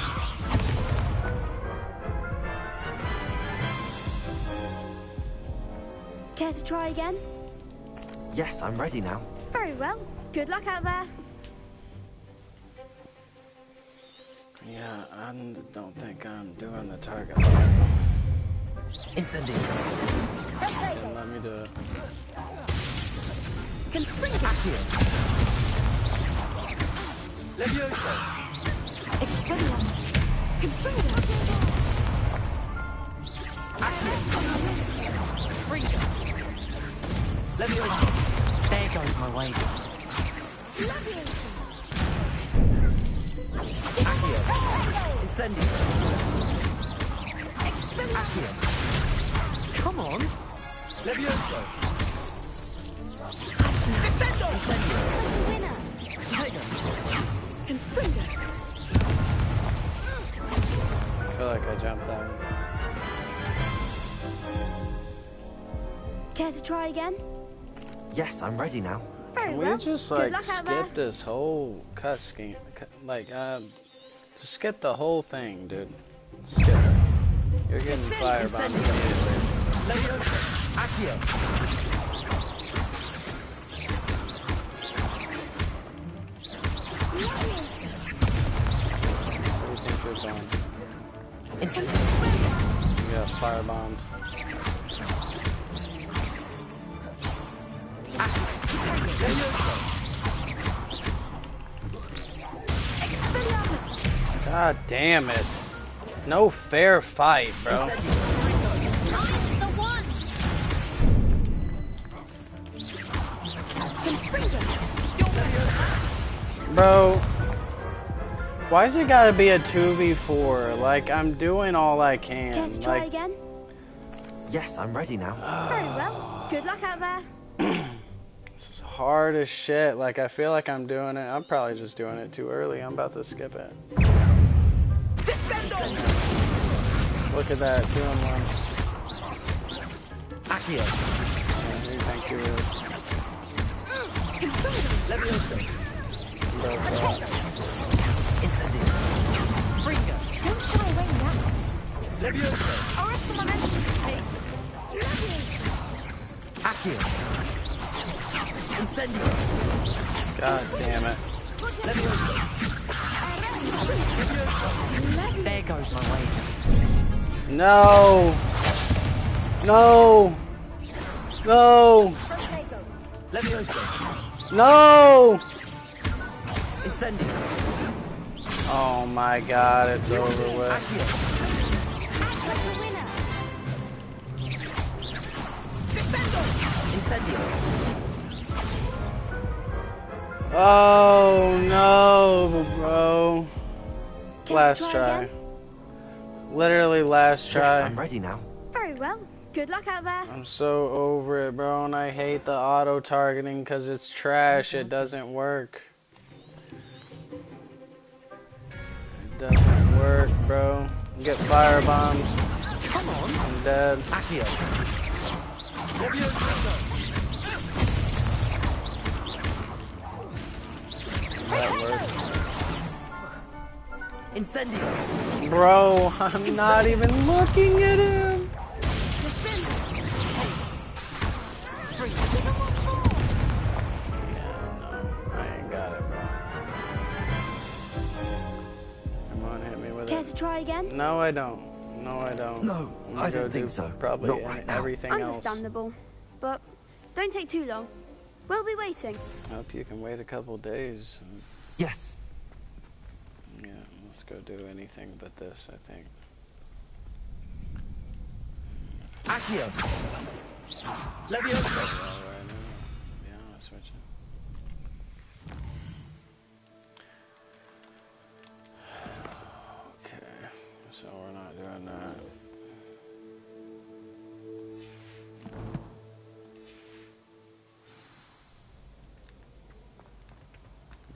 Care to try again? Yes, I'm ready now. Very well. Good luck out there. Yeah, I don't think I'm doing the target. Incendio! Didn't let me do it. Accio! Leviosa! Expelliarmus. Leviosa! There goes my wager. Accio! Incendio! Accio! Come on. Leviosa! I feel like I jumped that one. Care to try again? Yes, I'm ready now. Very Can well. we just Good like luck out there. skip this whole cutscene? Like, just skip the whole thing, dude. Skip it. You're getting firebombed immediately. What do you think you're doing? You got firebombed. God damn it. No fair fight, bro. Bro, why's it gotta be a 2v4? Like, I'm doing all I can. Care to try Like, again? Yes, I'm ready now. Very well. Good luck out there. this is hard as shit. Like, I feel like I'm doing it. I'm probably just doing it too early. I'm about to skip it. Look at that, 2 in 1. Accio. Who do you think you is? Incendio. Springer. Don't shy away now. Levioso. Or if someone else can take. Accio. Incendio. God damn it. Levioso. There goes my way. No! No! No! Levioso. No! Incendio. Oh my god, it's over with. Incendio. Oh no, bro. Last try try. again? Literally last try. Yes, I'm ready now. Very well. Good luck out there. I'm so over it, bro, and I hate the auto-targeting because it's trash. It doesn't work. It doesn't work, bro. Get firebombed. Come on. I'm dead. Accio. That worked. Incendio. Bro, I'm not even looking at him. I ain't got it, bro. Come on, hit me with Care it. to try again? No, I don't. No, I don't. No, I'm gonna I don't go think do so. Probably Not right now. everything else. Understandable. But don't take too long. We'll be waiting. Hope you can wait a couple days. Yes. Yeah, let's go do anything but this, I think. Accio. Levioso. Right now. Be honest with you. Okay, so we're not doing that.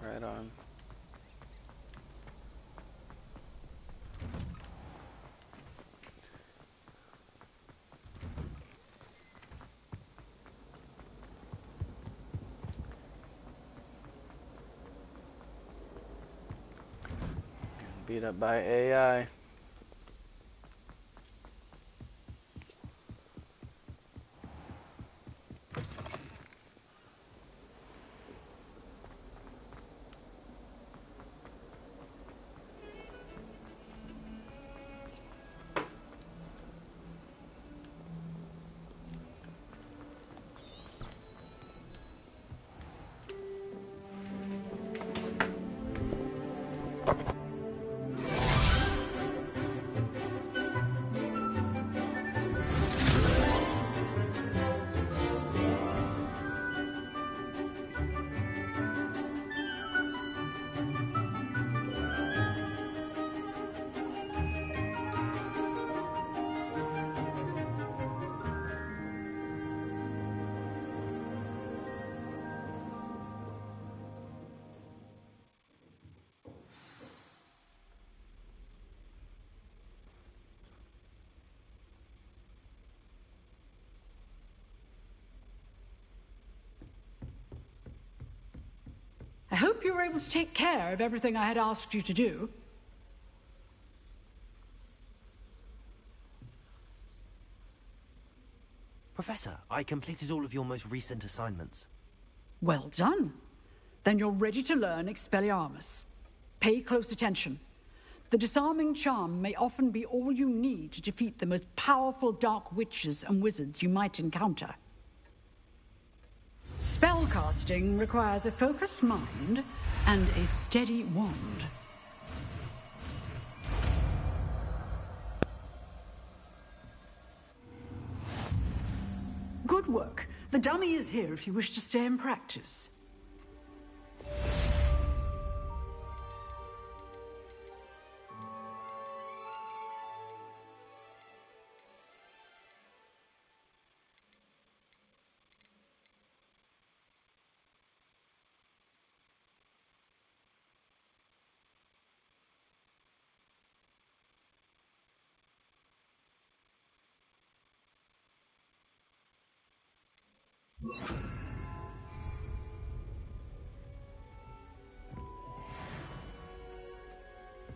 Right on. Beat up by AI. I hope you were able to take care of everything I had asked you to do. Professor, I completed all of your most recent assignments. Well done. Then you're ready to learn Expelliarmus. Pay close attention. The disarming charm may often be all you need to defeat the most powerful dark witches and wizards you might encounter. Spellcasting requires a focused mind and a steady wand. Good work. The dummy is here if you wish to stay and practice.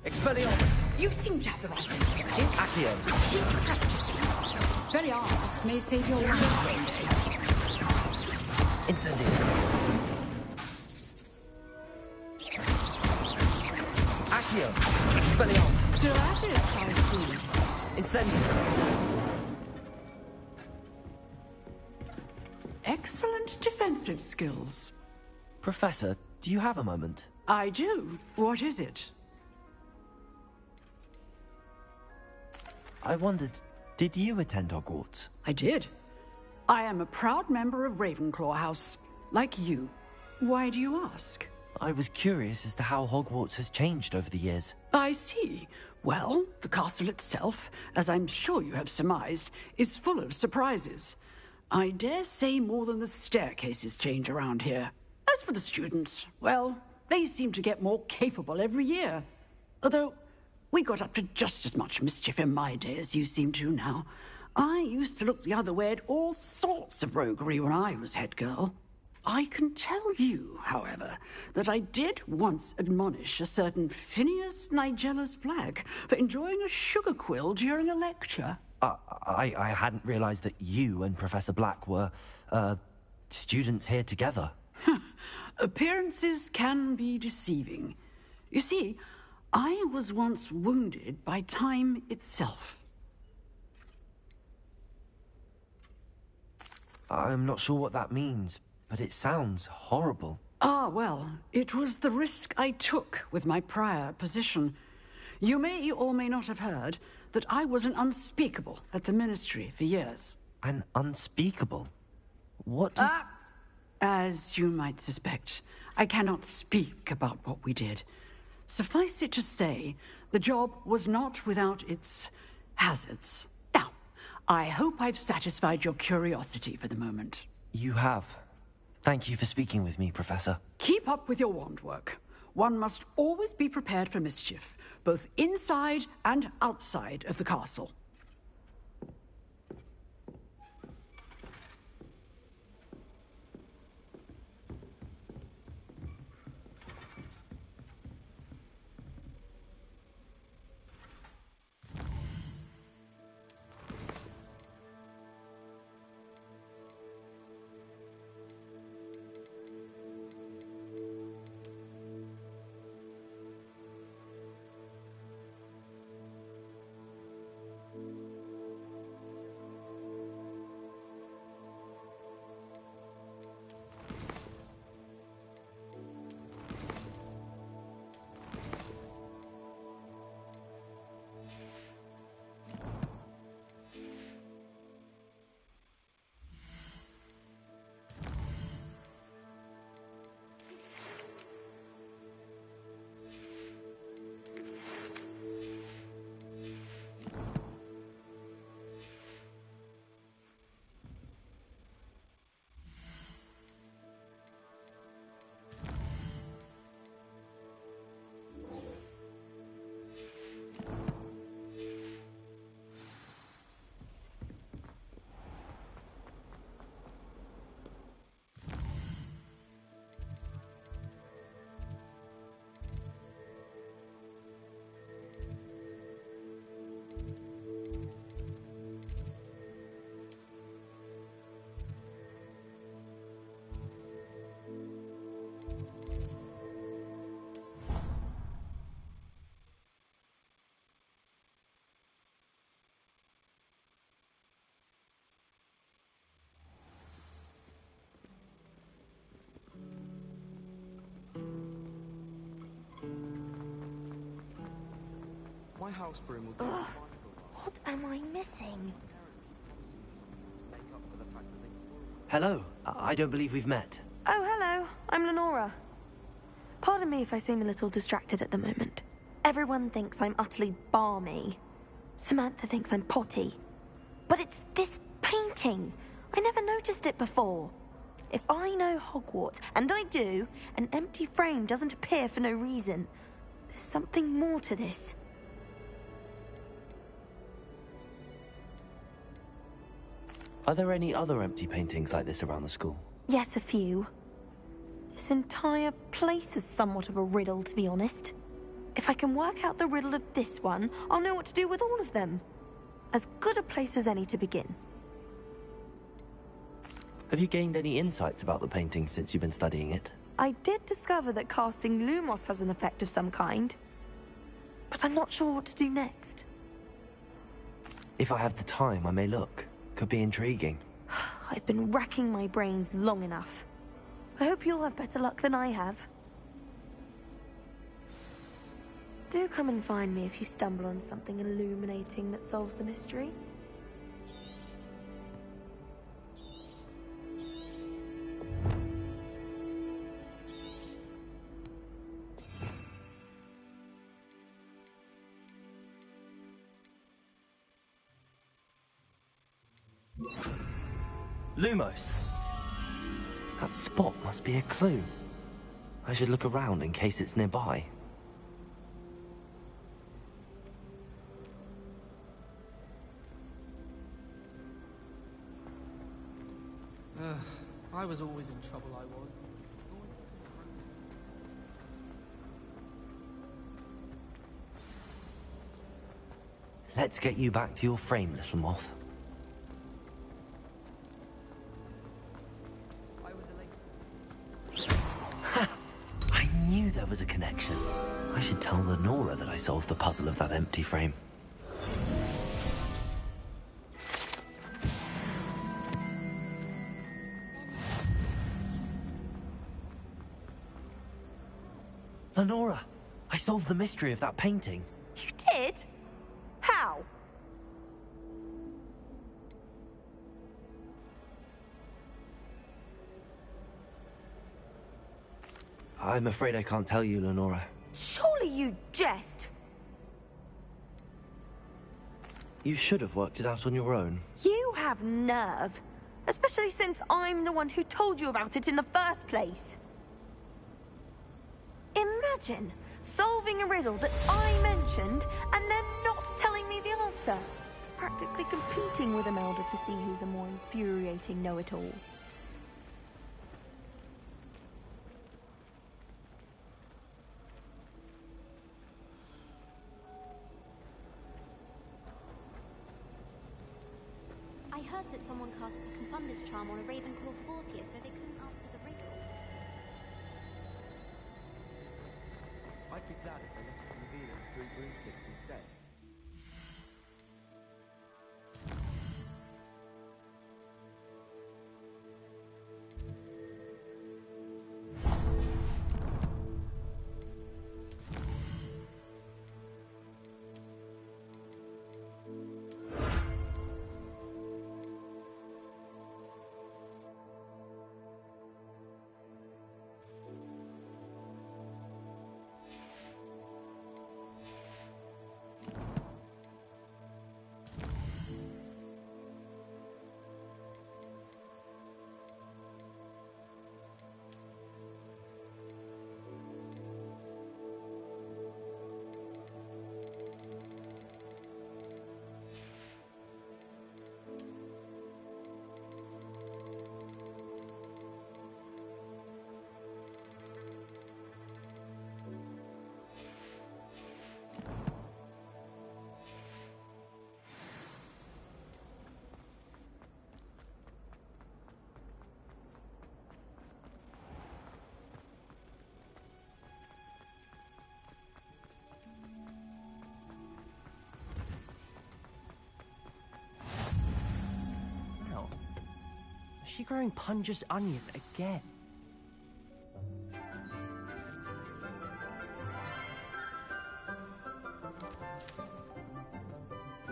Expelliarmus! You seem to have the right thing. Accio! Keep practicing. Expelliarmus may save your life someday. Incendio! Accio! Expelliarmus! Still at it, I see. Incendio! Excellent defensive skills. Professor, do you have a moment? I do. What is it? I wondered, did you attend Hogwarts? I did. I am a proud member of Ravenclaw House, like you. Why do you ask? I was curious as to how Hogwarts has changed over the years. I see. Well, the castle itself, as I'm sure you have surmised, is full of surprises. I dare say more than the staircases change around here. As for the students, well, they seem to get more capable every year. Although, we got up to just as much mischief in my day as you seem to now. I used to look the other way at all sorts of roguery when I was head girl. I can tell you, however, that I did once admonish a certain Phineas Nigella's Black for enjoying a sugar quill during a lecture. I hadn't realized that you and Professor Black were, students here together. Appearances can be deceiving. You see, I was once wounded by time itself. I'm not sure what that means, but it sounds horrible. Ah, well, it was the risk I took with my prior position. You may or may not have heard that I was an unspeakable at the Ministry for years. An unspeakable? What does... As you might suspect, I cannot speak about what we did. Suffice it to say, the job was not without its hazards. Now, I hope I've satisfied your curiosity for the moment. You have. Thank you for speaking with me, Professor. Keep up with your wand work. One must always be prepared for mischief, both inside and outside of the castle. My house broom will do. Ugh, what am I missing? Hello. I don't believe we've met. Oh, hello. I'm Lenora. Pardon me if I seem a little distracted at the moment. Everyone thinks I'm utterly balmy. Samantha thinks I'm potty. But it's this painting. I never noticed it before. If I know Hogwarts, and I do, an empty frame doesn't appear for no reason. There's something more to this. Are there any other empty paintings like this around the school? Yes, a few. This entire place is somewhat of a riddle, to be honest. If I can work out the riddle of this one, I'll know what to do with all of them. As good a place as any to begin. Have you gained any insights about the painting since you've been studying it? I did discover that casting Lumos has an effect of some kind. But I'm not sure what to do next. If I have the time, I may look. Could be intriguing. I've been racking my brains long enough. I hope you'll have better luck than I have. Do come and find me if you stumble on something illuminating that solves the mystery. Lumos! That spot must be a clue. I should look around in case it's nearby. I was always in trouble, I was. Let's get you back to your frame, little moth. Ha! I knew there was a connection. I should tell Lenora that I solved the puzzle of that empty frame. Lenora, I solved the mystery of that painting. You did? How? I'm afraid I can't tell you, Lenora. Surely you jest. You should have worked it out on your own. You have nerve. Especially since I'm the one who told you about it in the first place. Imagine solving a riddle that I mentioned and then not telling me the answer. Practically competing with Imelda to see who's a more infuriating know-it-all. I heard that someone cast the Confunder's charm on a Ravenclaw 40th so they couldn't answer the riddle. I'd be glad if they let us reveal it through broomsticks instead. Is she growing Punja's onion again?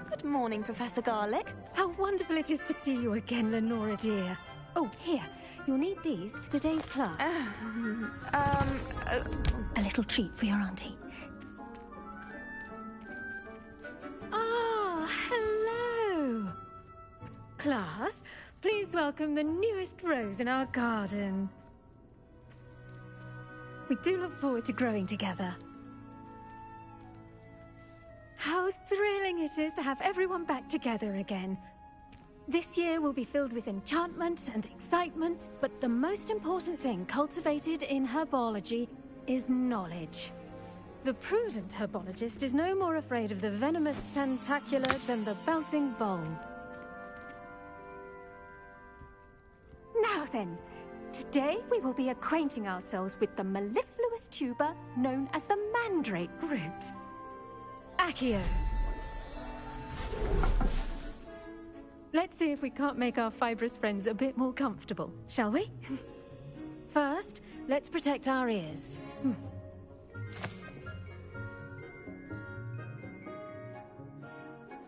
Good morning, Professor Garlick. How wonderful it is to see you again, Lenora dear. Oh, here. You'll need these for today's class. A little treat for your auntie. Ah, hello. Class, please welcome the newest rose in our garden. We do look forward to growing together. How thrilling it is to have everyone back together again. This year will be filled with enchantment and excitement, but the most important thing cultivated in herbology is knowledge. The prudent herbologist is no more afraid of the venomous tentacula than the bouncing bulb. Now then, today we will be acquainting ourselves with the mellifluous tuber known as the mandrake root. Accio. Let's see if we can't make our fibrous friends a bit more comfortable, shall we? First, let's protect our ears.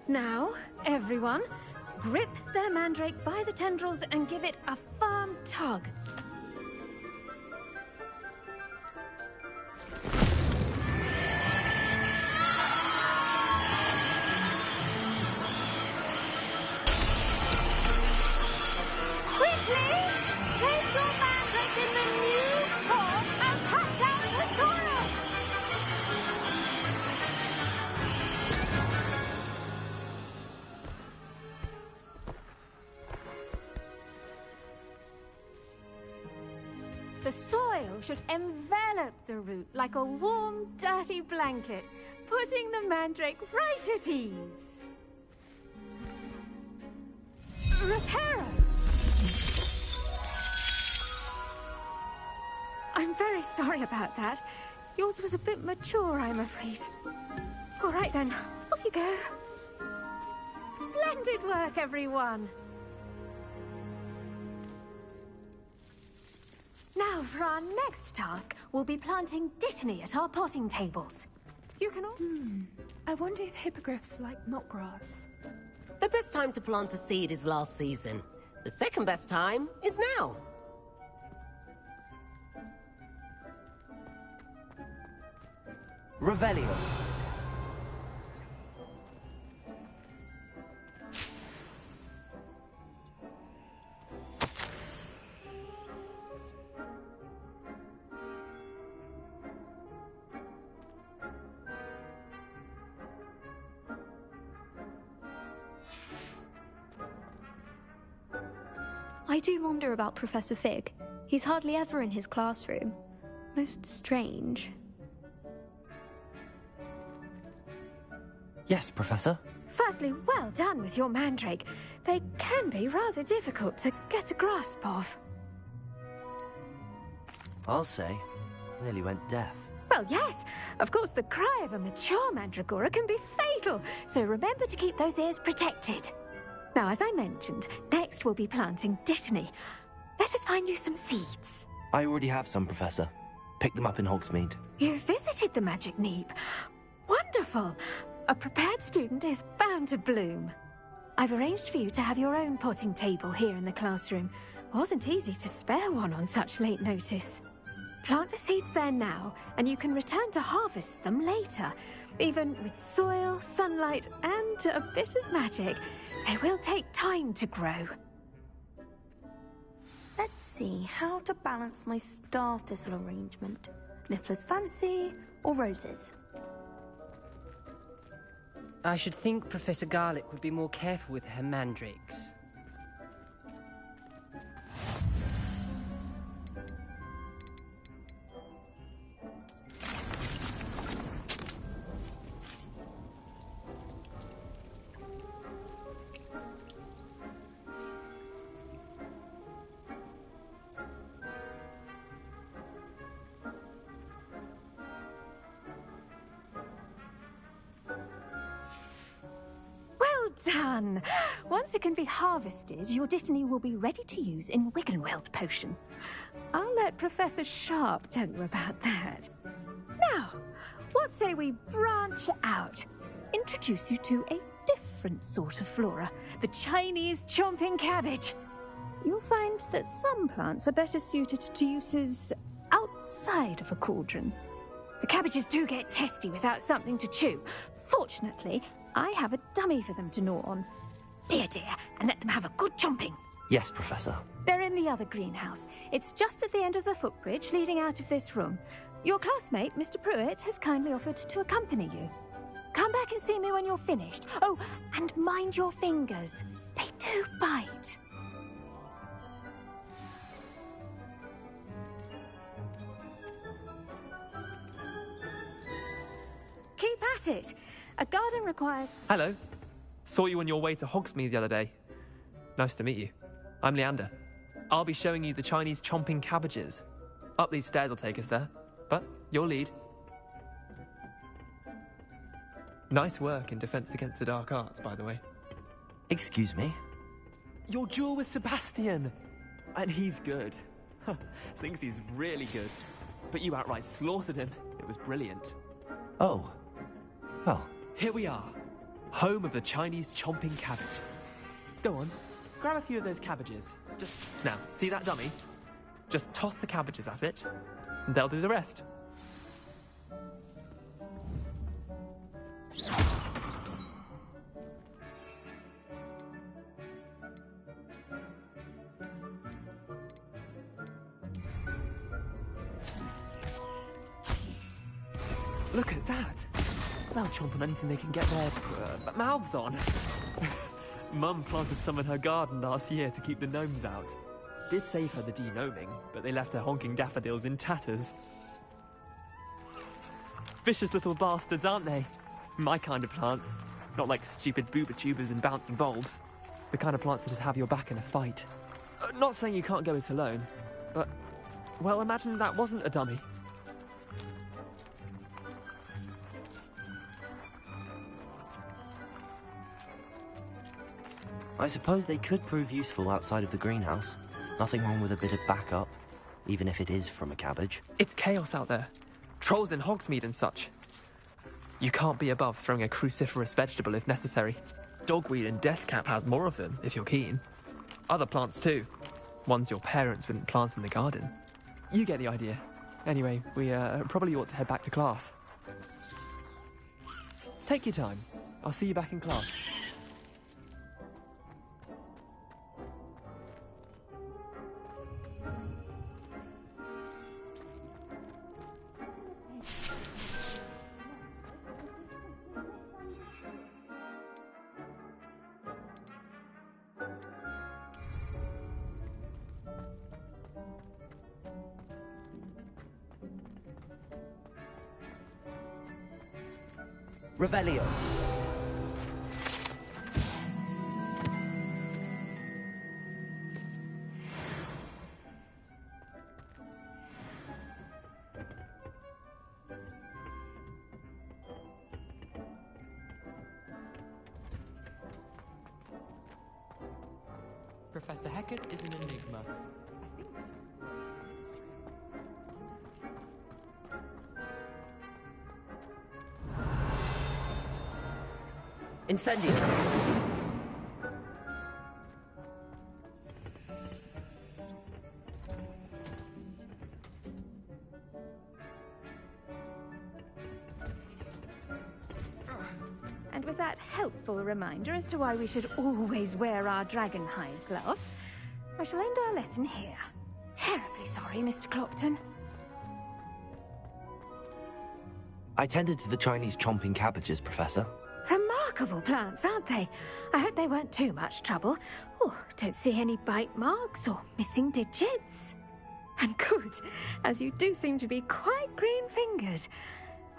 Now, everyone, grip their mandrake by the tendrils and give it a firm tug. Quickly! Place your mandrake in the new pot and cut down the soil! The soil should envelop the root like a warm, dirty blanket, putting the mandrake right at ease. Reparo! I'm very sorry about that. Yours was a bit mature, I'm afraid. All right then, off you go. Splendid work, everyone. Now, for our next task, we'll be planting dittany at our potting tables. You can all... I wonder if hippogriffs like knotgrass. The best time to plant a seed is last season. The second best time is now. Revelio. I do wonder about Professor Fig. He's hardly ever in his classroom. Most strange. Yes, Professor. Firstly, well done with your mandrake. They can be rather difficult to get a grasp of. I'll say. Nearly went deaf. Well, yes. Of course, the cry of a mature mandragora can be fatal, so remember to keep those ears protected. Now, as I mentioned, next we'll be planting dittany. Let us find you some seeds. I already have some, Professor. Picked them up in Hogsmeade. You visited the Magic Neep. Wonderful. A prepared student is bound to bloom. I've arranged for you to have your own potting table here in the classroom. Wasn't easy to spare one on such late notice. Plant the seeds there now, and you can return to harvest them later. Even with soil, sunlight, and a bit of magic, they will take time to grow. Let's see how to balance my star thistle arrangement. Niffler's fancy or roses? I should think Professor Garlick would be more careful with her mandrakes. Done! Once it can be harvested, your dittany will be ready to use in Wiggenweld potion. I'll let Professor Sharp tell you about that. Now, what say we branch out? introduce you to a different sort of flora, the Chinese chomping cabbage. You'll find that some plants are better suited to uses outside of a cauldron. The cabbages do get testy without something to chew. Fortunately, I have a dummy for them to gnaw on. Be a dear and let them have a good chomping. Yes, Professor. They're in the other greenhouse. It's just at the end of the footbridge leading out of this room. Your classmate, Mr. Pruitt, has kindly offered to accompany you. Come back and see me when you're finished. Oh, and mind your fingers. They do bite. Keep at it. A garden requires... Hello. Saw you on your way to Hogsmeade the other day. Nice to meet you. I'm Leander. I'll be showing you the Chinese chomping cabbages. Up these stairs will take us there, but you'll lead. Nice work in Defense Against the Dark Arts, by the way. Excuse me? Your duel with Sebastian! And he's good. Thinks he's really good. But you outright slaughtered him. It was brilliant. Oh. Well. Here we are. Home of the Chinese chomping cabbage. Go on. Grab a few of those cabbages. Now, see that dummy? Just toss the cabbages at it, and they'll do the rest. Look at that! They'll chomp on anything they can get their mouths on. Mum planted some in her garden last year to keep the gnomes out. Did save her the de-gnoming, but they left her honking daffodils in tatters. Vicious little bastards, aren't they? My kind of plants. Not like stupid booba tubers and bouncing bulbs. The kind of plants that'd have your back in a fight. Not saying you can't go it alone, but... well, imagine that wasn't a dummy. I suppose they could prove useful outside of the greenhouse. Nothing wrong with a bit of backup, even if it is from a cabbage. It's chaos out there. Trolls in Hogsmeade and such. You can't be above throwing a cruciferous vegetable if necessary. Dogweed and deathcap has more of them, if you're keen. Other plants too. Ones your parents wouldn't plant in the garden. You get the idea. Anyway, we probably ought to head back to class. Take your time. I'll see you back in class. Revelio. Professor Hecat is an enigma. Incendio. And with that helpful reminder as to why we should always wear our dragonhide gloves, I shall end our lesson here. Terribly sorry, Mr. Clopton. I tended to the Chinese chomping cabbages, Professor. Remarkable plants, aren't they? I hope they weren't too much trouble. Oh, don't see any bite marks or missing digits. And good, as you do seem to be quite green-fingered.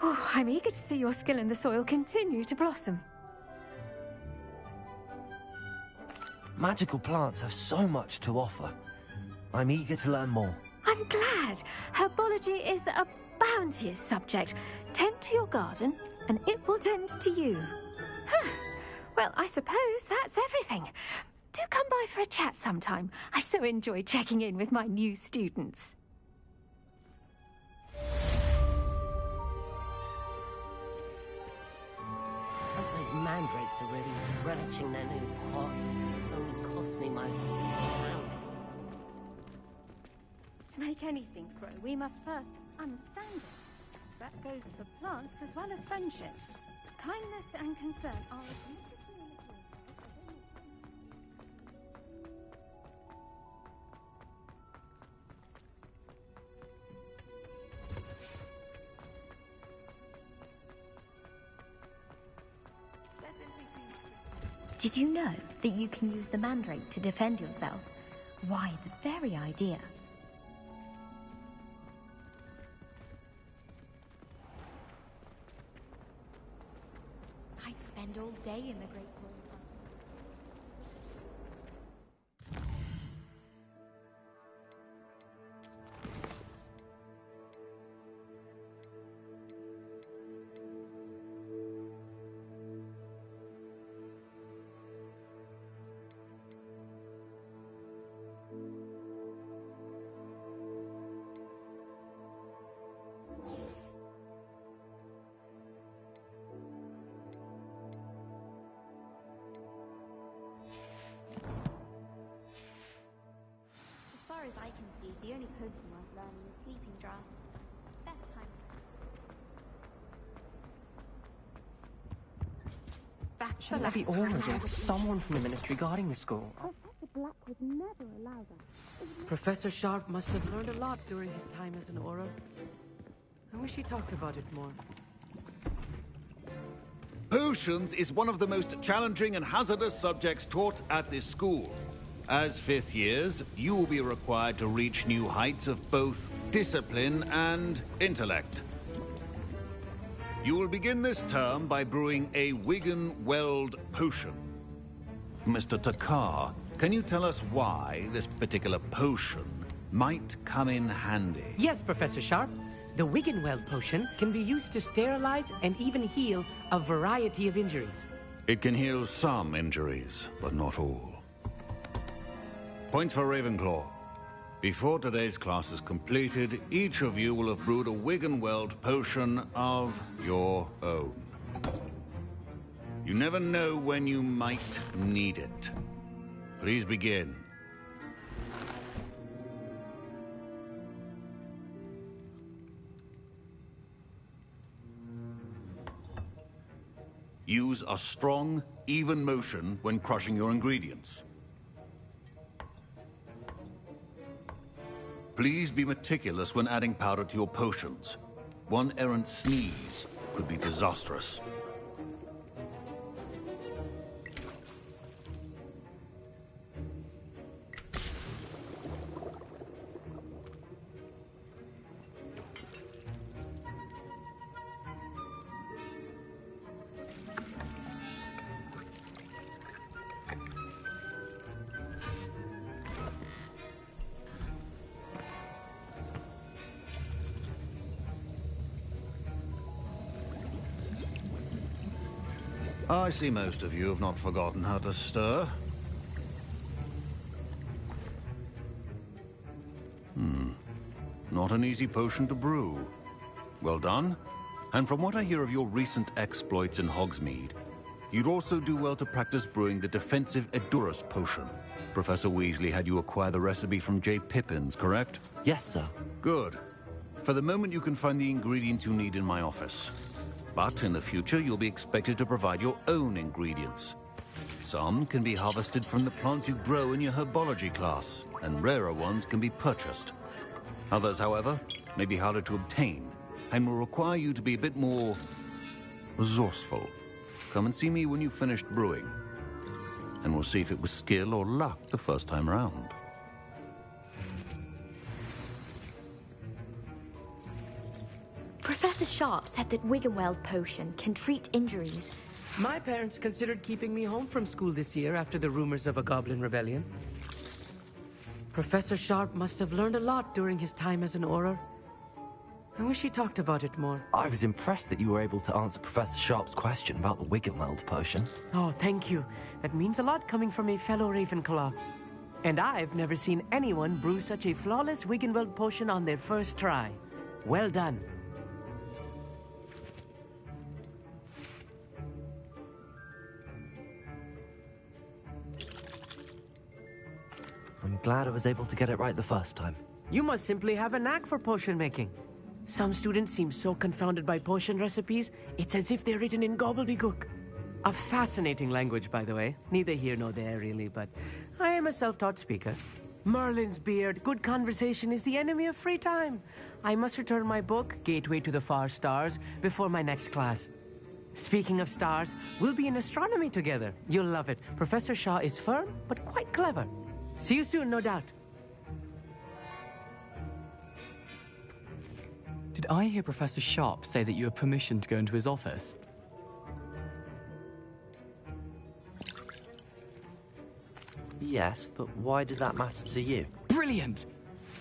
Oh, I'm eager to see your skill in the soil continue to blossom. Magical plants have so much to offer. I'm eager to learn more. I'm glad. Herbology is a bounteous subject. Tend to your garden, and it will tend to you. Well, I suppose that's everything. Do come by for a chat sometime. I so enjoy checking in with my new students. are really relishing their new pots. Only cost me my account. To make anything grow, we must first understand it. That goes for plants as well as friendships. Kindness and concern are as beautiful in a Did you know that you can use the mandrake to defend yourself? Why, the very idea. I'd spend all day in the Great Hall. As far as I can see, the only potion worth learning is Sleeping Draught. Best time. That's the last time. Someone from the ministry guarding the school. Professor Black would never allow that. Professor Sharp must have learned a lot during his time as an Auror. I wish he talked about it more. Potions is one of the most challenging and hazardous subjects taught at this school. As fifth years, you will be required to reach new heights of both discipline and intellect. You will begin this term by brewing a Wigan-Weld potion. Mr. Takar, can you tell us why this particular potion might come in handy? Yes, Professor Sharp. The Wigan-Weld potion can be used to sterilize and even heal a variety of injuries. It can heal some injuries, but not all. Points for Ravenclaw. Before today's class is completed, each of you will have brewed a Wigan-Weld potion of your own. You never know when you might need it. Please begin. Use a strong, even motion when crushing your ingredients. Please be meticulous when adding powder to your potions. One errant sneeze could be disastrous. I see most of you have not forgotten how to stir. Not an easy potion to brew. Well done. And from what I hear of your recent exploits in Hogsmeade, you'd also do well to practice brewing the defensive Edurus potion. Professor Weasley had you acquire the recipe from J. Pippins, correct? Yes, sir. Good. For the moment, you can find the ingredients you need in my office. But in the future, you'll be expected to provide your own ingredients. Some can be harvested from the plants you grow in your herbology class, and rarer ones can be purchased. Others, however, may be harder to obtain, and will require you to be a bit more resourceful. Come and see me when you've finished brewing, and we'll see if it was skill or luck the first time round. Professor Sharp said that Wigan-Weld potion can treat injuries. My parents considered keeping me home from school this year after the rumors of a goblin rebellion. Professor Sharp must have learned a lot during his time as an Auror. I wish he talked about it more. I was impressed that you were able to answer Professor Sharp's question about the Wigan-Weld potion. Oh, thank you. That means a lot coming from a fellow Ravenclaw. And I've never seen anyone brew such a flawless Wigan-Weld potion on their first try. Well done. glad I was able to get it right the first time. You must simply have a knack for potion making. Some students seem so confounded by potion recipes, it's as if they're written in gobbledygook. A fascinating language, by the way. Neither here nor there, really, but I am a self-taught speaker. Merlin's beard, good conversation is the enemy of free time. I must return my book, Gateway to the Far Stars, before my next class. Speaking of stars, we'll be in astronomy together. You'll love it. Professor Shaw is firm, but quite clever. See you soon, no doubt. Did I hear Professor Sharp say that you have permission to go into his office? Yes, but why does that matter to you? Brilliant!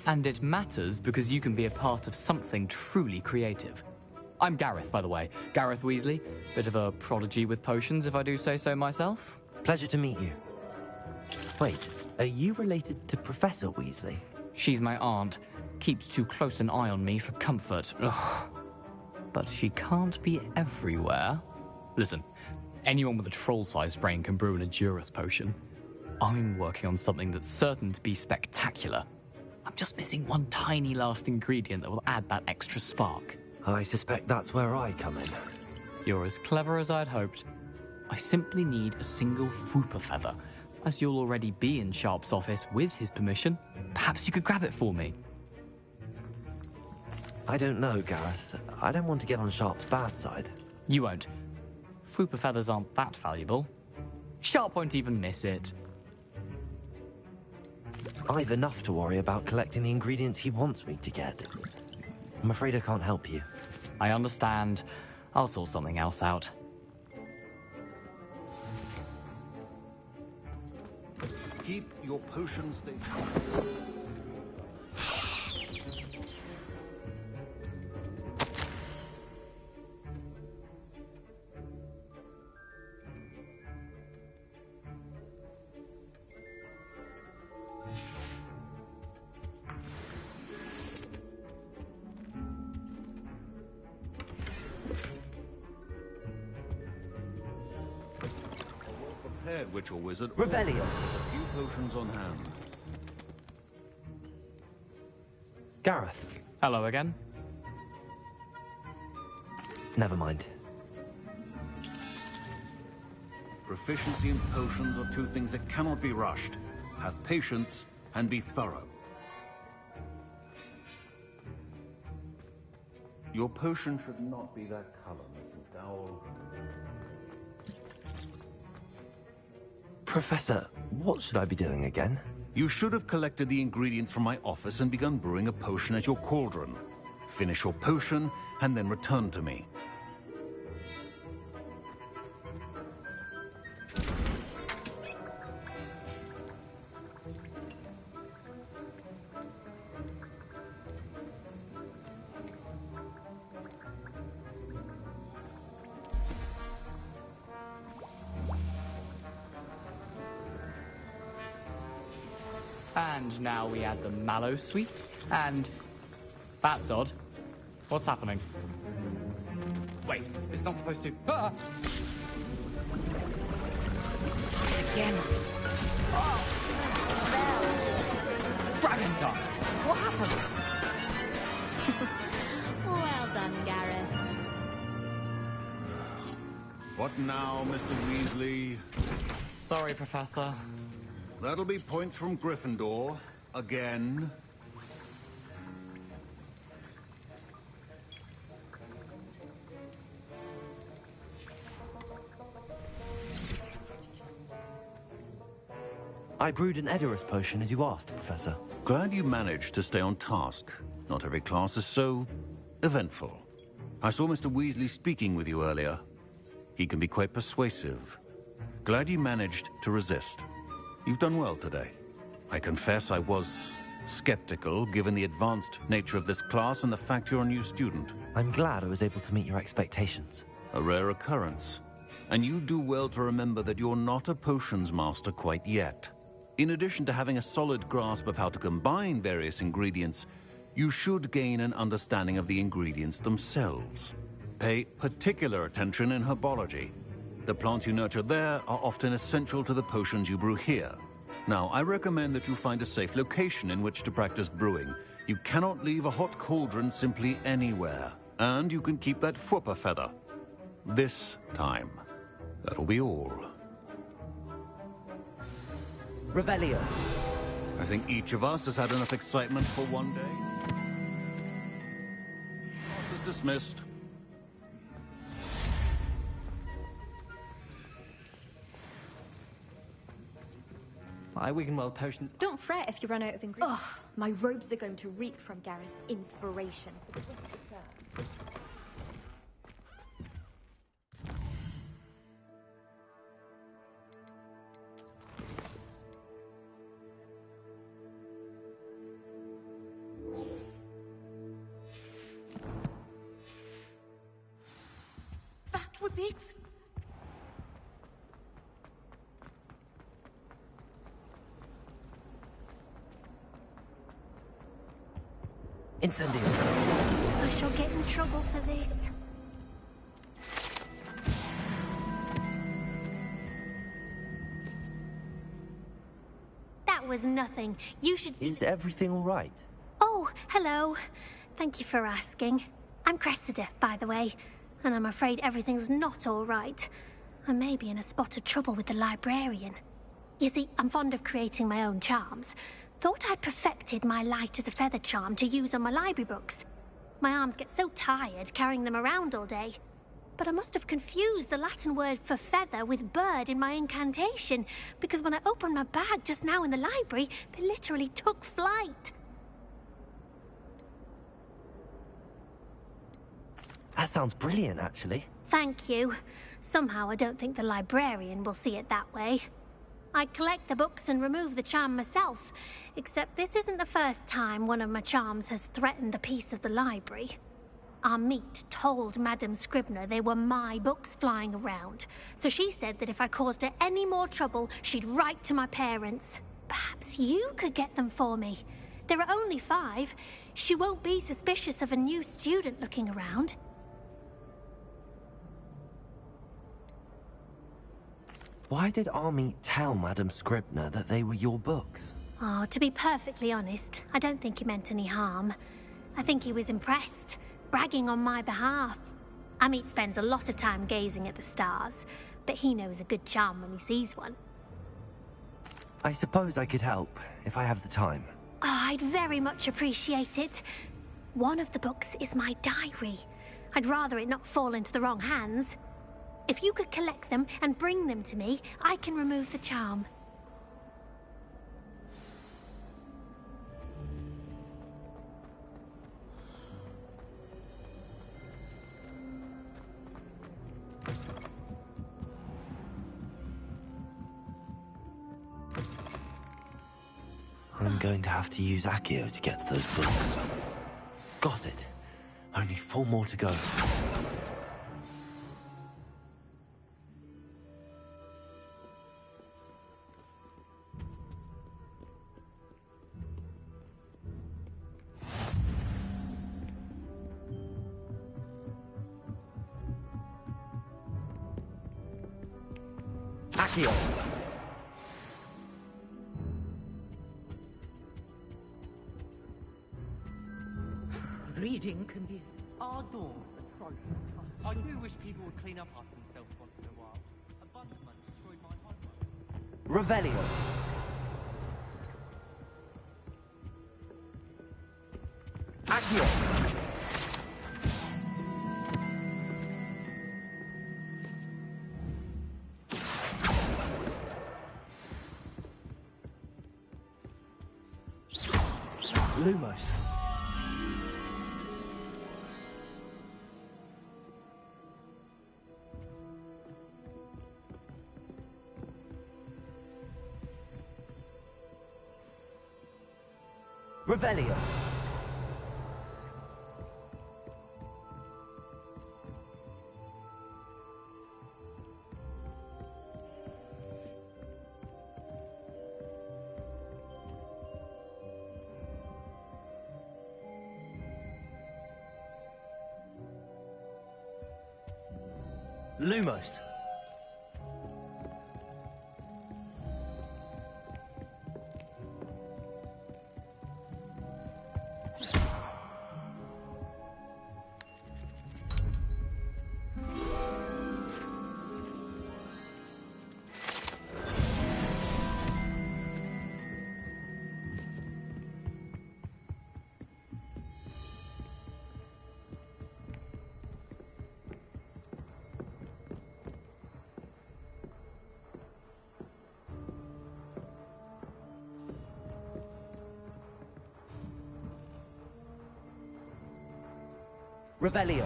And it matters because you can be a part of something truly creative. I'm Gareth, by the way. Gareth Weasley. Bit of a prodigy with potions, if I do say so myself. Pleasure to meet you. Wait, are you related to Professor Weasley? She's my aunt. Keeps too close an eye on me for comfort. Ugh. But she can't be everywhere. Listen, anyone with a troll-sized brain can brew an Endurus potion. I'm working on something that's certain to be spectacular. I'm just missing one tiny last ingredient that will add that extra spark. I suspect that's where I come in. You're as clever as I'd hoped. I simply need a single Fwooper feather. As you'll already be in Sharp's office with his permission, perhaps you could grab it for me. I don't know, Gareth. I don't want to get on Sharp's bad side. You won't. Fwooper feathers aren't that valuable. Sharp won't even miss it. I've enough to worry about collecting the ingredients he wants me to get. I'm afraid I can't help you. I understand. I'll sort something else out. Keep your potion station. Witch or wizard. Revelio. A few potions on hand. Gareth. Hello again. Never mind. Proficiency and potions are two things that cannot be rushed. Have patience and be thorough. Your potion should not be that color, Miss McDowell. Professor, what should I be doing again? You should have collected the ingredients from my office and begun brewing a potion at your cauldron. Finish your potion and then return to me. And now we add the mallow sweet, and... That's odd. What's happening? Wait, it's not supposed to... Ah! Again. Oh! Dragon Dog! What happened? Well done, Gareth. What now, Mr. Weasley? Sorry, Professor. That'll be points from Gryffindor. Again. I brewed an Edurus potion as you asked, Professor. Glad you managed to stay on task. Not every class is so eventful. I saw Mr. Weasley speaking with you earlier. He can be quite persuasive. Glad you managed to resist. You've done well today. I confess I was skeptical, given the advanced nature of this class and the fact you're a new student. I'm glad I was able to meet your expectations. A rare occurrence. And you do well to remember that you're not a potions master quite yet. In addition to having a solid grasp of how to combine various ingredients, you should gain an understanding of the ingredients themselves. Pay particular attention in herbology. The plants you nurture there are often essential to the potions you brew here. Now, I recommend that you find a safe location in which to practice brewing. You cannot leave a hot cauldron simply anywhere. And you can keep that Fwooper feather. This time. That'll be all. Revelio. I think each of us has had enough excitement for one day. Class is dismissed. My Wiggenweld potions. Don't fret if you run out of ingredients. Ugh, my robes are going to reek from Gareth's inspiration. That was it? Incendio. I shall get in trouble for this. That was nothing. You should... Is everything all right? Oh, hello. Thank you for asking. I'm Cressida, by the way, and I'm afraid everything's not all right. I may be in a spot of trouble with the librarian. You see, I'm fond of creating my own charms. Thought I'd perfected my light as a feather charm to use on my library books. My arms get so tired carrying them around all day. But I must have confused the Latin word for feather with bird in my incantation, because when I opened my bag just now in the library, they literally took flight. That sounds brilliant, actually. Thank you. Somehow I don't think the librarian will see it that way. I collect the books and remove the charm myself, except this isn't the first time one of my charms has threatened the peace of the library. Our meet told Madame Scribner they were my books flying around, so she said that if I caused her any more trouble, she'd write to my parents. Perhaps you could get them for me. There are only 5. She won't be suspicious of a new student looking around. Why did Army tell Madame Scribner that they were your books? Oh, to be perfectly honest, I don't think he meant any harm. I think he was impressed, bragging on my behalf. Amit spends a lot of time gazing at the stars, but he knows a good charm when he sees one. I suppose I could help, if I have the time. Oh, I'd very much appreciate it. One of the books is my diary. I'd rather it not fall into the wrong hands. If you could collect them and bring them to me, I can remove the charm. I'm going to have to use Accio to get to those books. Got it. Only 4 more to go. Accio. Reading can be our door for progress. I do wish people would clean up after themselves once in a while. Abandonment destroyed my homework. Revelio. Accio. Lumos. Revelio. Lumos. Revelio.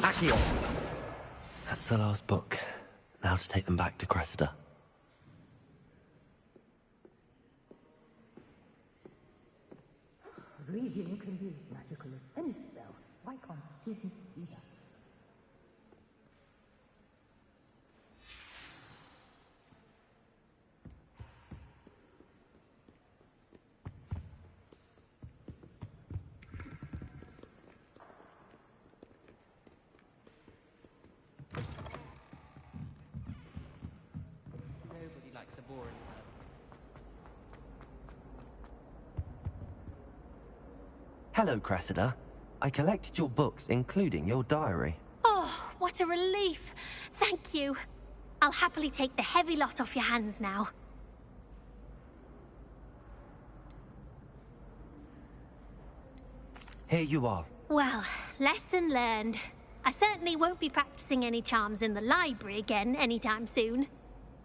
Accio. That's the last book. Now to take them back to Cressida. Reading can be as magical as any spell. Why can't students see that? Nobody likes a boring man. Hello, Cressida. I collected your books, including your diary. Oh, what a relief. Thank you. I'll happily take the heavy lot off your hands now. Here you are. Well, lesson learned. I certainly won't be practicing any charms in the library again anytime soon.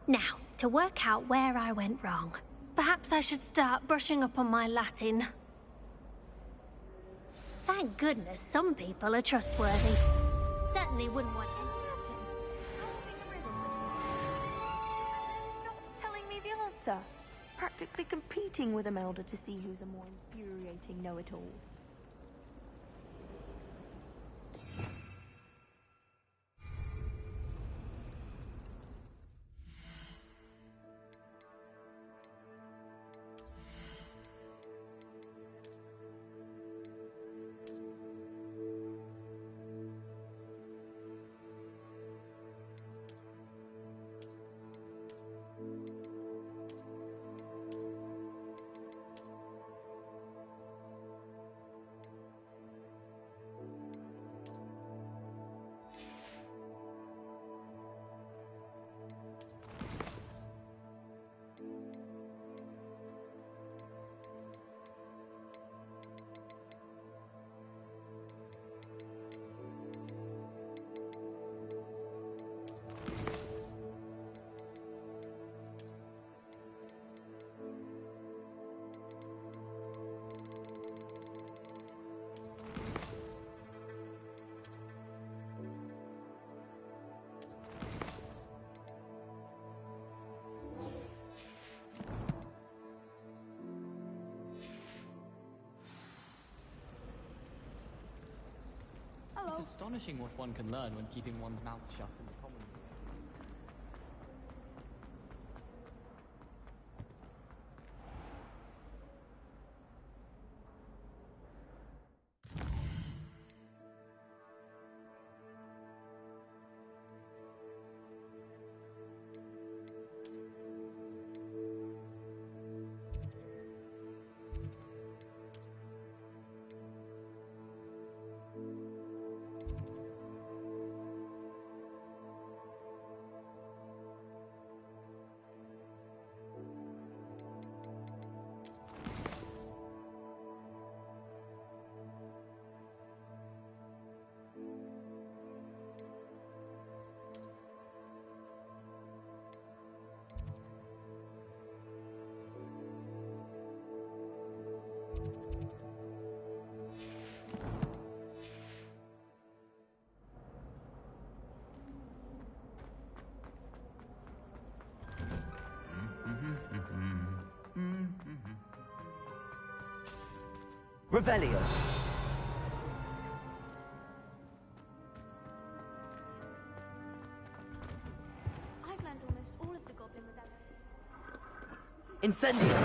Now, to work out where I went wrong. Perhaps I should start brushing up on my Latin. Thank goodness some people are trustworthy. Certainly wouldn't want Not telling me the answer. Practically competing with Imelda to see who's a more infuriating know-it-all. It's astonishing what one can learn when keeping one's mouth shut in the common room. Revelio. I've learned almost all of the goblin without... Incendio.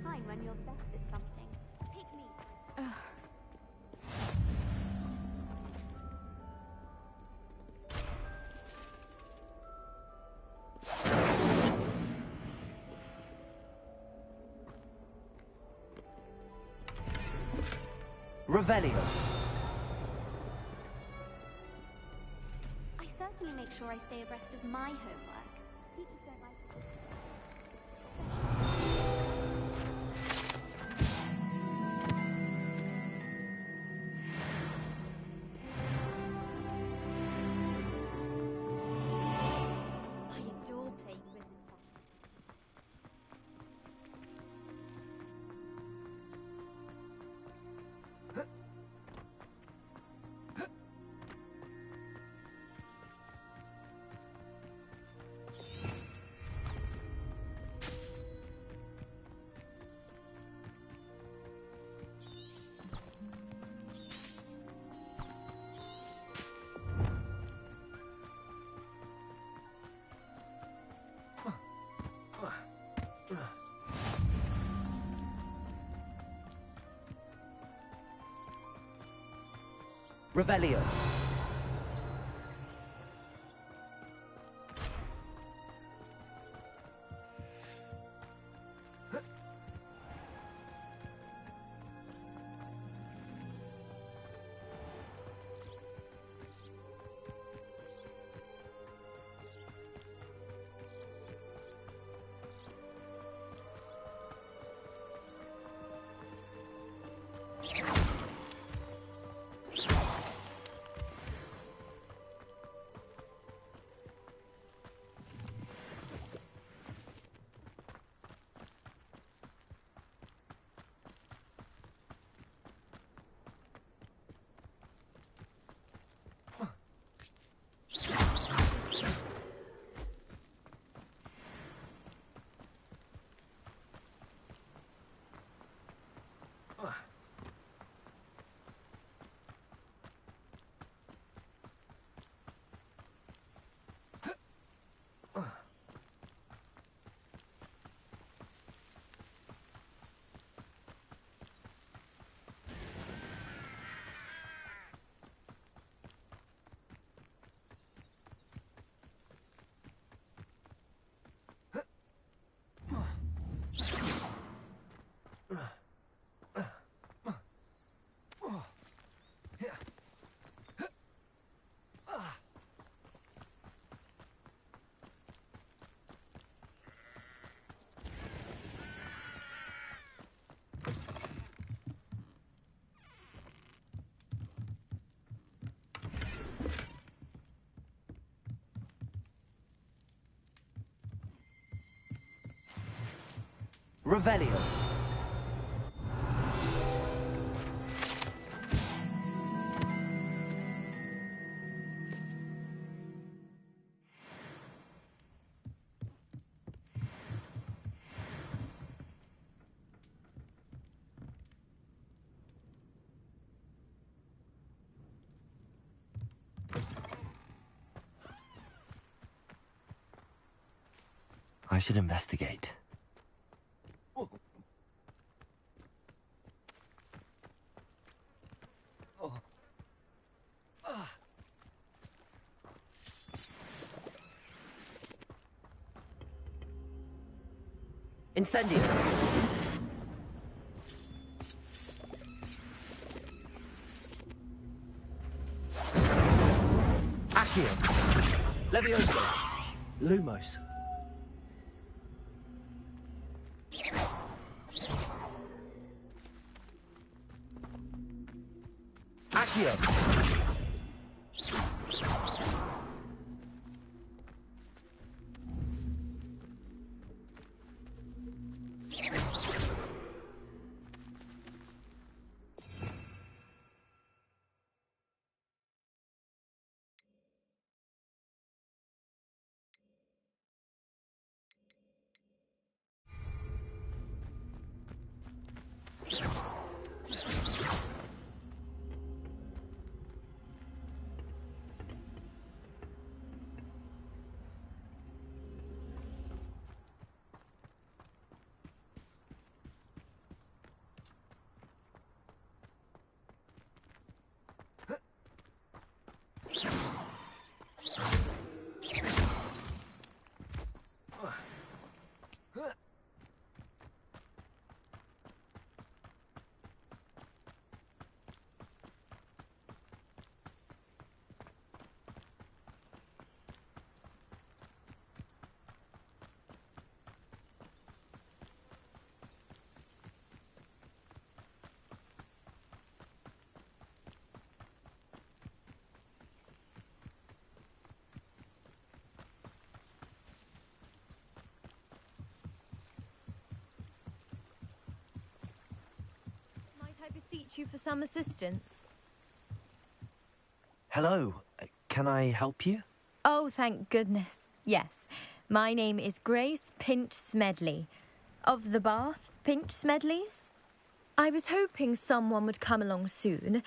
Fine when you're best at something. Pick me. Revelio. I certainly make sure I stay abreast of my homework. Teachers don't like it. I adore playing rhythm songs. Revelio. Revelio. I should investigate. Incendio! Accio! Levioso! Lumos! Accio! Might I beseech you for some assistance? Hello, can I help you? Oh, thank goodness. Yes. My name is Grace Pinch Smedley. Of the Bath Pinch Smedleys? I was hoping someone would come along soon.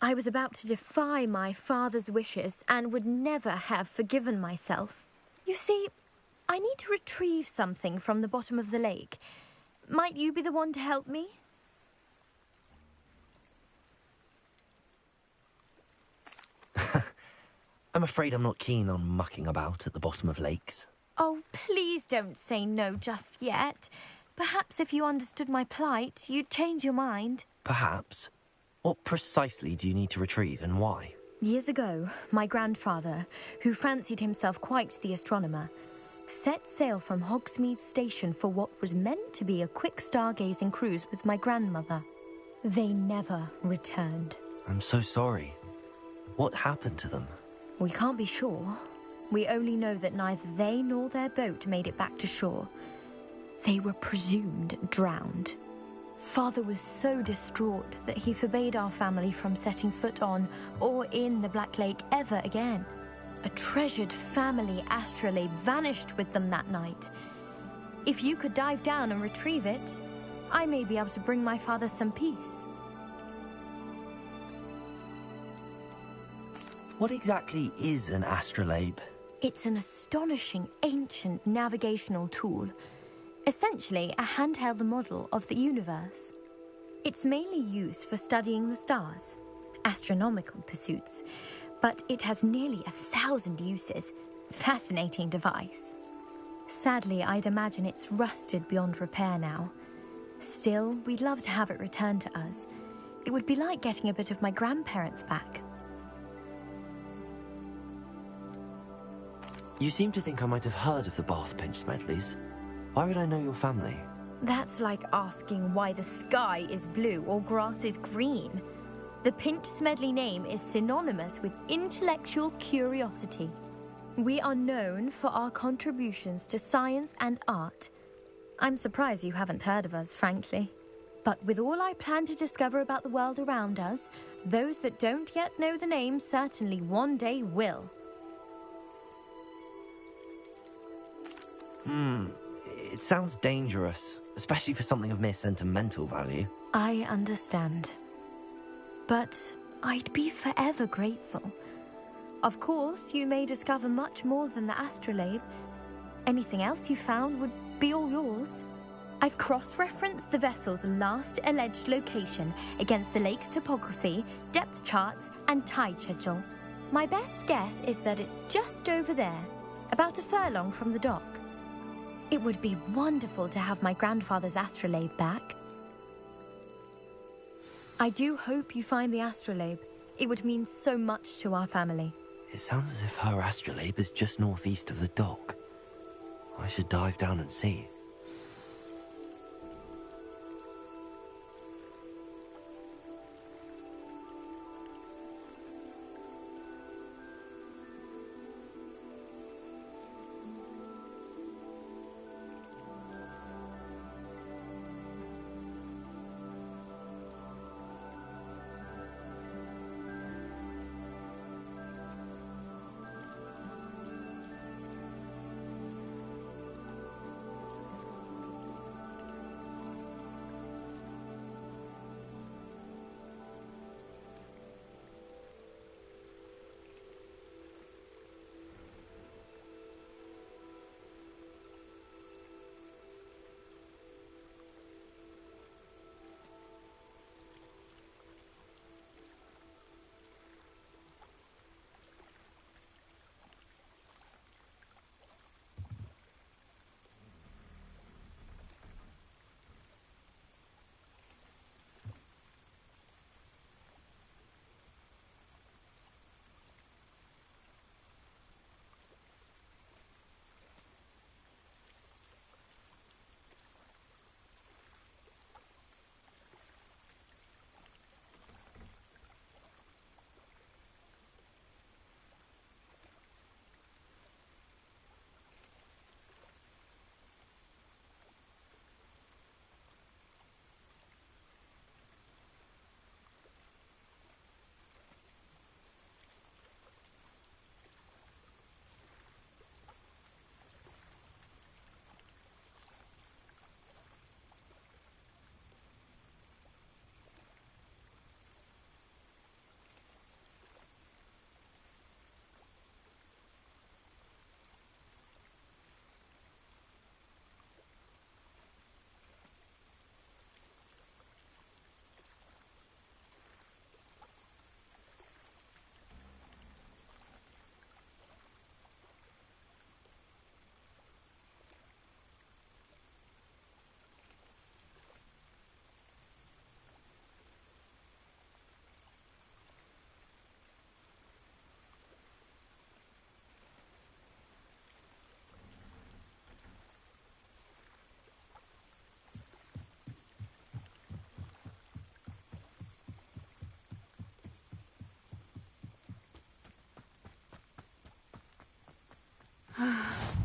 I was about to defy my father's wishes and would never have forgiven myself. You see, I need to retrieve something from the bottom of the lake. Might you be the one to help me? I'm afraid I'm not keen on mucking about at the bottom of lakes. Oh, please don't say no just yet. Perhaps if you understood my plight, you'd change your mind. Perhaps. What precisely do you need to retrieve and why? Years ago, my grandfather, who fancied himself quite the astronomer, set sail from Hogsmeade Station for what was meant to be a quick stargazing cruise with my grandmother. They never returned. I'm so sorry. What happened to them? We can't be sure. We only know that neither they nor their boat made it back to shore. They were presumed drowned. Father was so distraught that he forbade our family from setting foot on or in the Black Lake ever again. A treasured family astrolabe vanished with them that night. If you could dive down and retrieve it, I may be able to bring my father some peace. What exactly is an astrolabe? It's an astonishing ancient navigational tool. Essentially a handheld model of the universe. It's mainly used for studying the stars, astronomical pursuits, but it has nearly 1,000 uses. Fascinating device. Sadly, I'd imagine it's rusted beyond repair now. Still, we'd love to have it returned to us. It would be like getting a bit of my grandparents back. You seem to think I might have heard of the Bath Pinch Smedleys. Why would I know your family? That's like asking why the sky is blue or grass is green. The Pinch Smedley name is synonymous with intellectual curiosity. We are known for our contributions to science and art. I'm surprised you haven't heard of us, frankly. But with all I plan to discover about the world around us, those that don't yet know the name certainly one day will. It sounds dangerous, especially for something of mere sentimental value. I understand. But I'd be forever grateful. Of course, you may discover much more than the astrolabe. Anything else you found would be all yours. I've cross-referenced the vessel's last alleged location against the lake's topography, depth charts, and tide schedule. My best guess is that it's just over there, about a furlong from the dock. It would be wonderful to have my grandfather's astrolabe back. I do hope you find the astrolabe. It would mean so much to our family. It sounds as if her astrolabe is just northeast of the dock. I should dive down and see.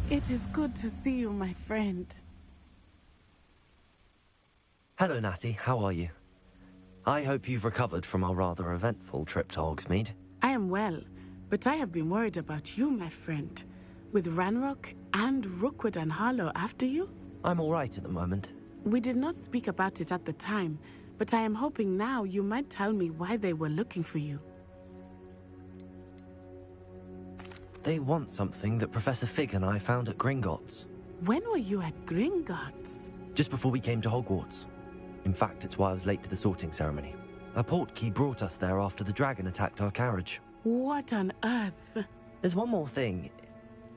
It is good to see you, my friend. Hello, Natty. How are you? I hope you've recovered from our rather eventful trip to Hogsmeade. I am well, but I have been worried about you, my friend. With Ranrock and Rookwood and Harlow after you? I'm all right at the moment. We did not speak about it at the time, but I am hoping now you might tell me why they were looking for you. They want something that Professor Fig and I found at Gringotts. When were you at Gringotts? Just before we came to Hogwarts. In fact, it's why I was late to the sorting ceremony. A portkey brought us there after the dragon attacked our carriage. What on earth? There's one more thing.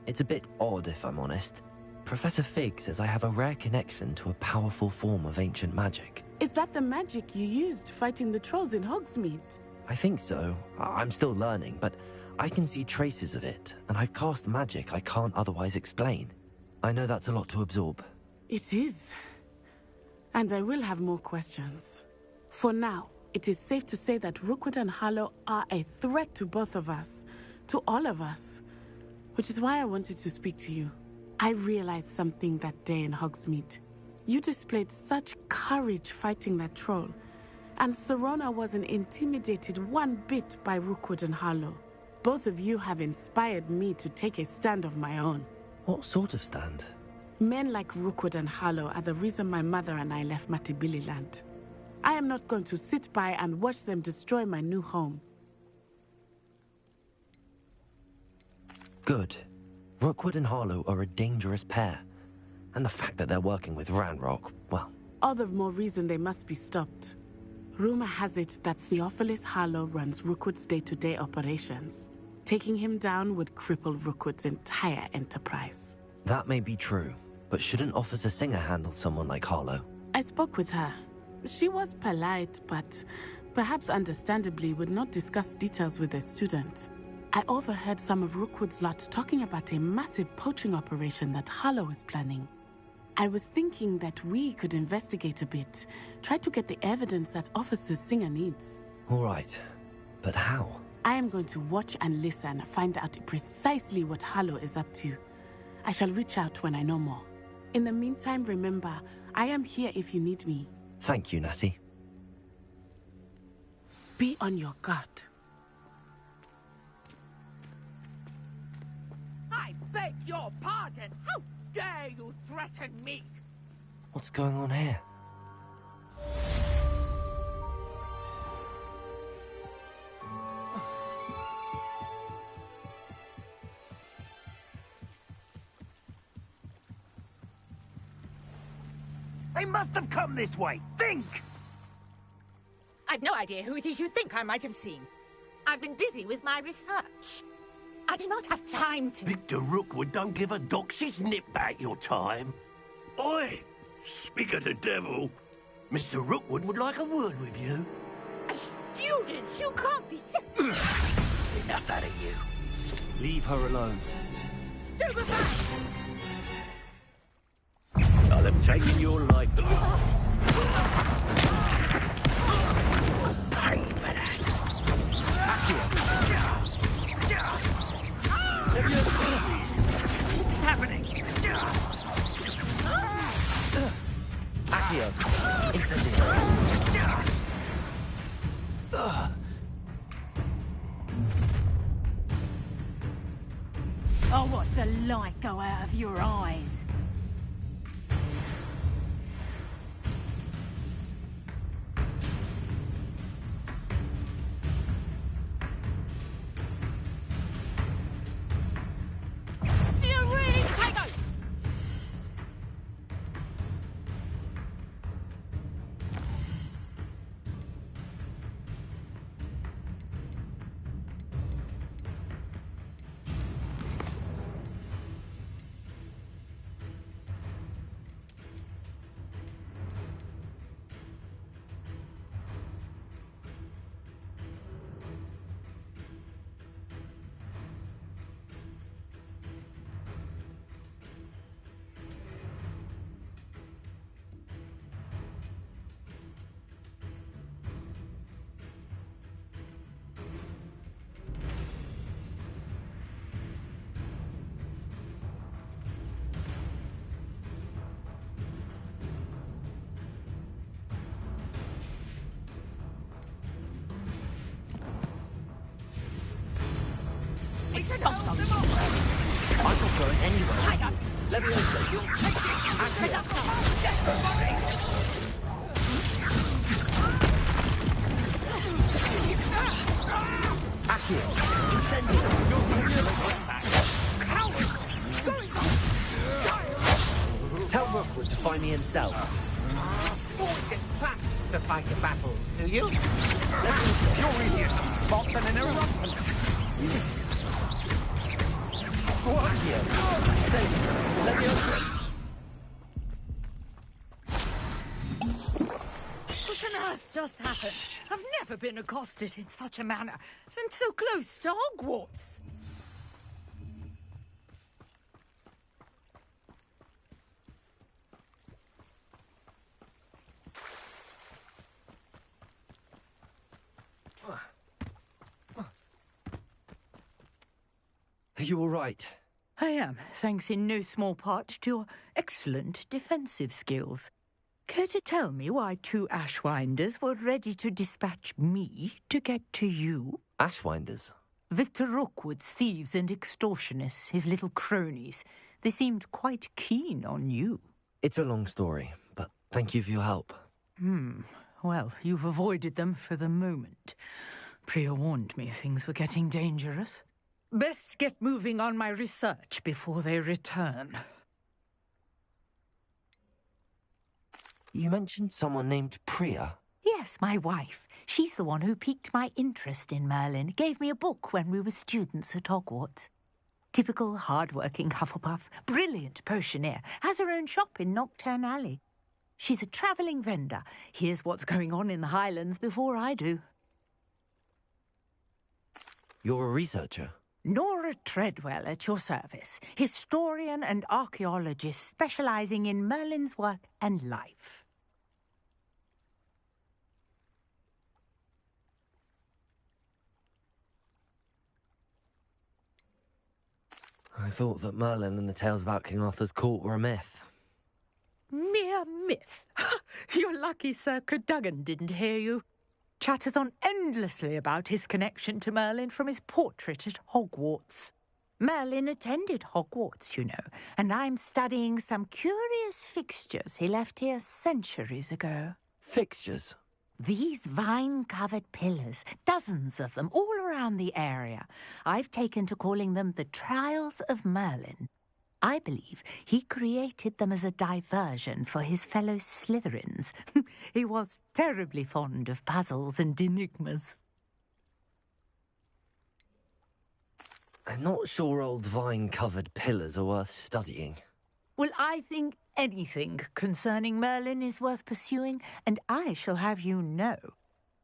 It's a bit odd, if I'm honest. Professor Fig says I have a rare connection to a powerful form of ancient magic. Is that the magic you used fighting the trolls in Hogsmeade? I think so. I'm still learning, but I can see traces of it, and I've cast magic I can't otherwise explain. I know that's a lot to absorb. It is. And I will have more questions. For now, it is safe to say that Rookwood and Harlow are a threat to both of us, to all of us, which is why I wanted to speak to you. I realized something that day in Hogsmeade. You displayed such courage fighting that troll, and Serona wasn't intimidated one bit by Rookwood and Harlow. Both of you have inspired me to take a stand of my own. What sort of stand? Men like Rookwood and Harlow are the reason my mother and I left Matibililand. I am not going to sit by and watch them destroy my new home. Good. Rookwood and Harlow are a dangerous pair. And the fact that they're working with Ranrock, well... All the more reason they must be stopped. Rumor has it that Theophilus Harlow runs Rookwood's day-to-day operations. Taking him down would cripple Rookwood's entire enterprise. That may be true, but shouldn't Officer Singer handle someone like Harlow? I spoke with her. She was polite, but perhaps understandably would not discuss details with a student. I overheard some of Rookwood's lot talking about a massive poaching operation that Harlow is planning. I was thinking that we could investigate a bit, try to get the evidence that Officer Singer needs. All right, but how? I am going to watch and listen, find out precisely what Harlow is up to. I shall reach out when I know more. In the meantime, remember, I am here if you need me. Thank you, Natty. Be on your guard. I beg your pardon. How dare you threaten me? What's going on here? They must have come this way. Think! I've no idea who it is you think I might have seen. I've been busy with my research. I do not have time to... Victor Rookwood don't give a doxy's nip back your time. Oi! Speak of the devil. Mr. Rookwood would like a word with you. Students, you can't be so... Enough out of you. Leave her alone. Stupefy! I'll have taken your life. Pay for that. What's happening? Accio! Incendio! I'll watch the light go out of your eyes. I'm not going anywhere. Leviosa, you'll... Accio, incendio. Tell Rookwood to find me himself. Always get facts to fight your battles, do you? You're easier to spot than an eruption. Accio, incendio. Leviosa. What on earth just happened? I've never been accosted in such a manner, and so close to Hogwarts. Are you all right? I am, thanks in no small part to your excellent defensive skills. Care to tell me why two Ashwinders were ready to dispatch me to get to you? Ashwinders? Victor Rookwood's thieves and extortionists, his little cronies. They seemed quite keen on you. It's a long story, but thank you for your help. Well, you've avoided them for the moment. Priya warned me things were getting dangerous. Best get moving on my research before they return. You mentioned someone named Priya. Yes, my wife. She's the one who piqued my interest in Merlin. Gave me a book when we were students at Hogwarts. Typical hard-working Hufflepuff, brilliant potioneer, has her own shop in Knockturn Alley. She's a travelling vendor. Hears what's going on in the Highlands before I do. You're a researcher? Nora Treadwell at your service, historian and archaeologist specialising in Merlin's work and life. I thought that Merlin and the tales about King Arthur's court were a myth. Mere myth. You're lucky Sir Cadogan didn't hear you. Chatters on endlessly about his connection to Merlin from his portrait at Hogwarts. Merlin attended Hogwarts, you know, and I'm studying some curious fixtures he left here centuries ago. Fixtures? These vine-covered pillars, dozens of them, all around the area. I've taken to calling them the Trials of Merlin. I believe he created them as a diversion for his fellow Slytherins. He was terribly fond of puzzles and enigmas. I'm not sure old vine-covered pillars are worth studying. Well, I think anything concerning Merlin is worth pursuing, and I shall have you know,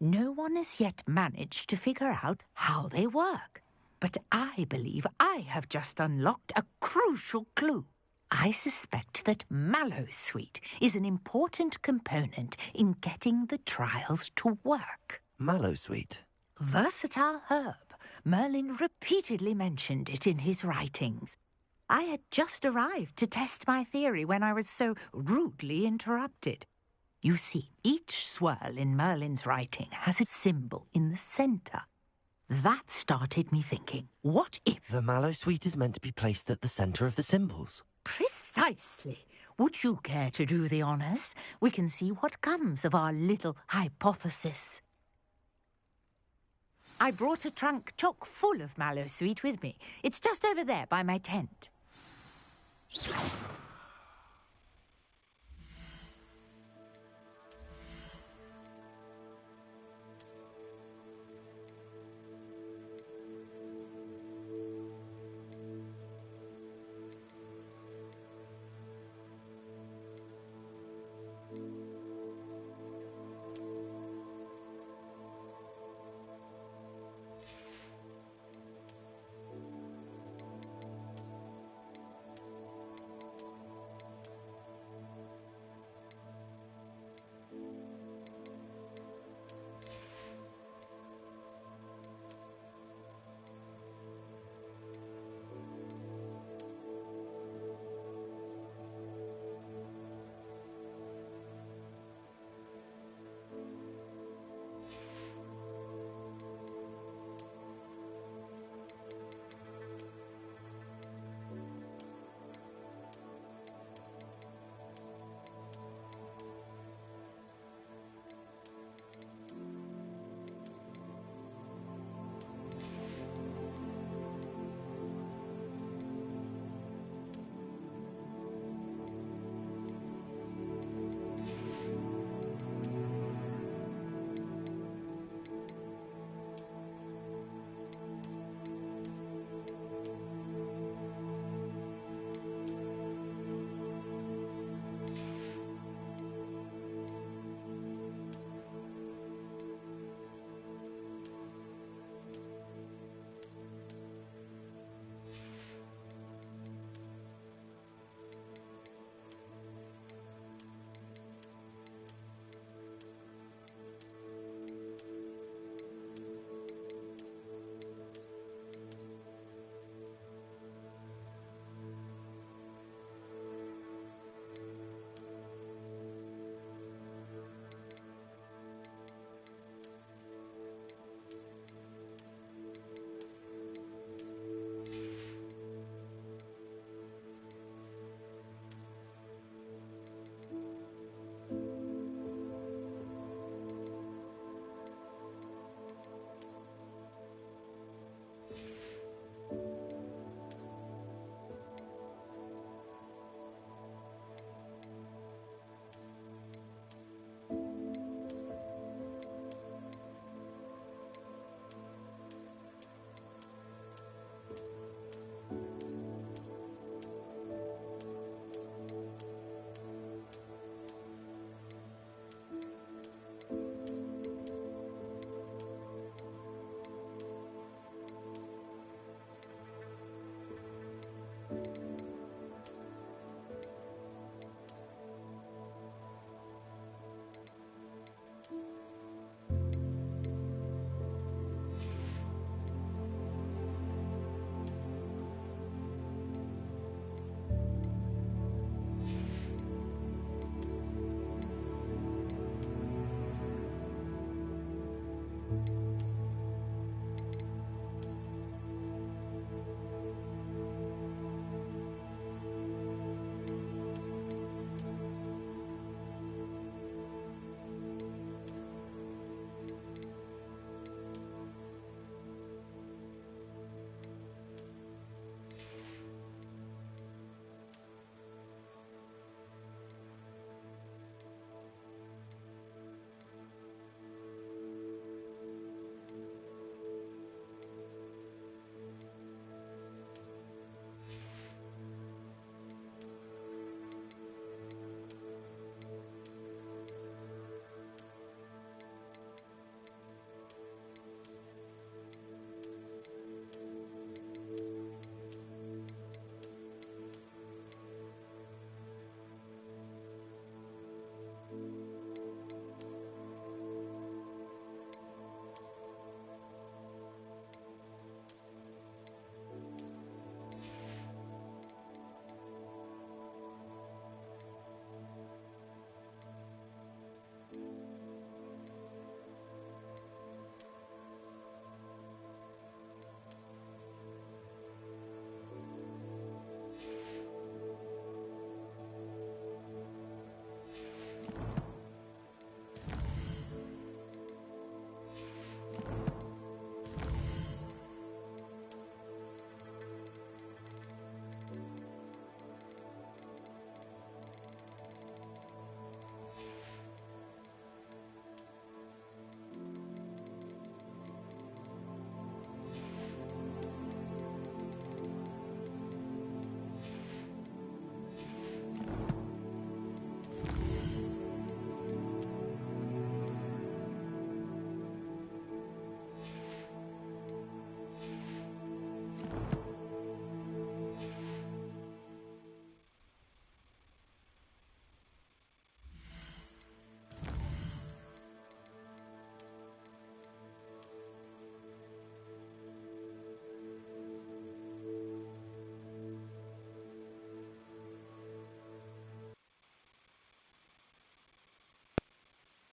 no one has yet managed to figure out how they work. But I believe I have just unlocked a crucial clue. I suspect that Mallowsweet is an important component in getting the trials to work. Mallowsweet? Versatile herb. Merlin repeatedly mentioned it in his writings. I had just arrived to test my theory when I was so rudely interrupted. You see, each swirl in Merlin's writing has a symbol in the centre. That started me thinking, what if... The Mallowsweet is meant to be placed at the centre of the symbols. Precisely. Would you care to do the honours? We can see what comes of our little hypothesis. I brought a trunk chock full of Mallowsweet with me. It's just over there by my tent.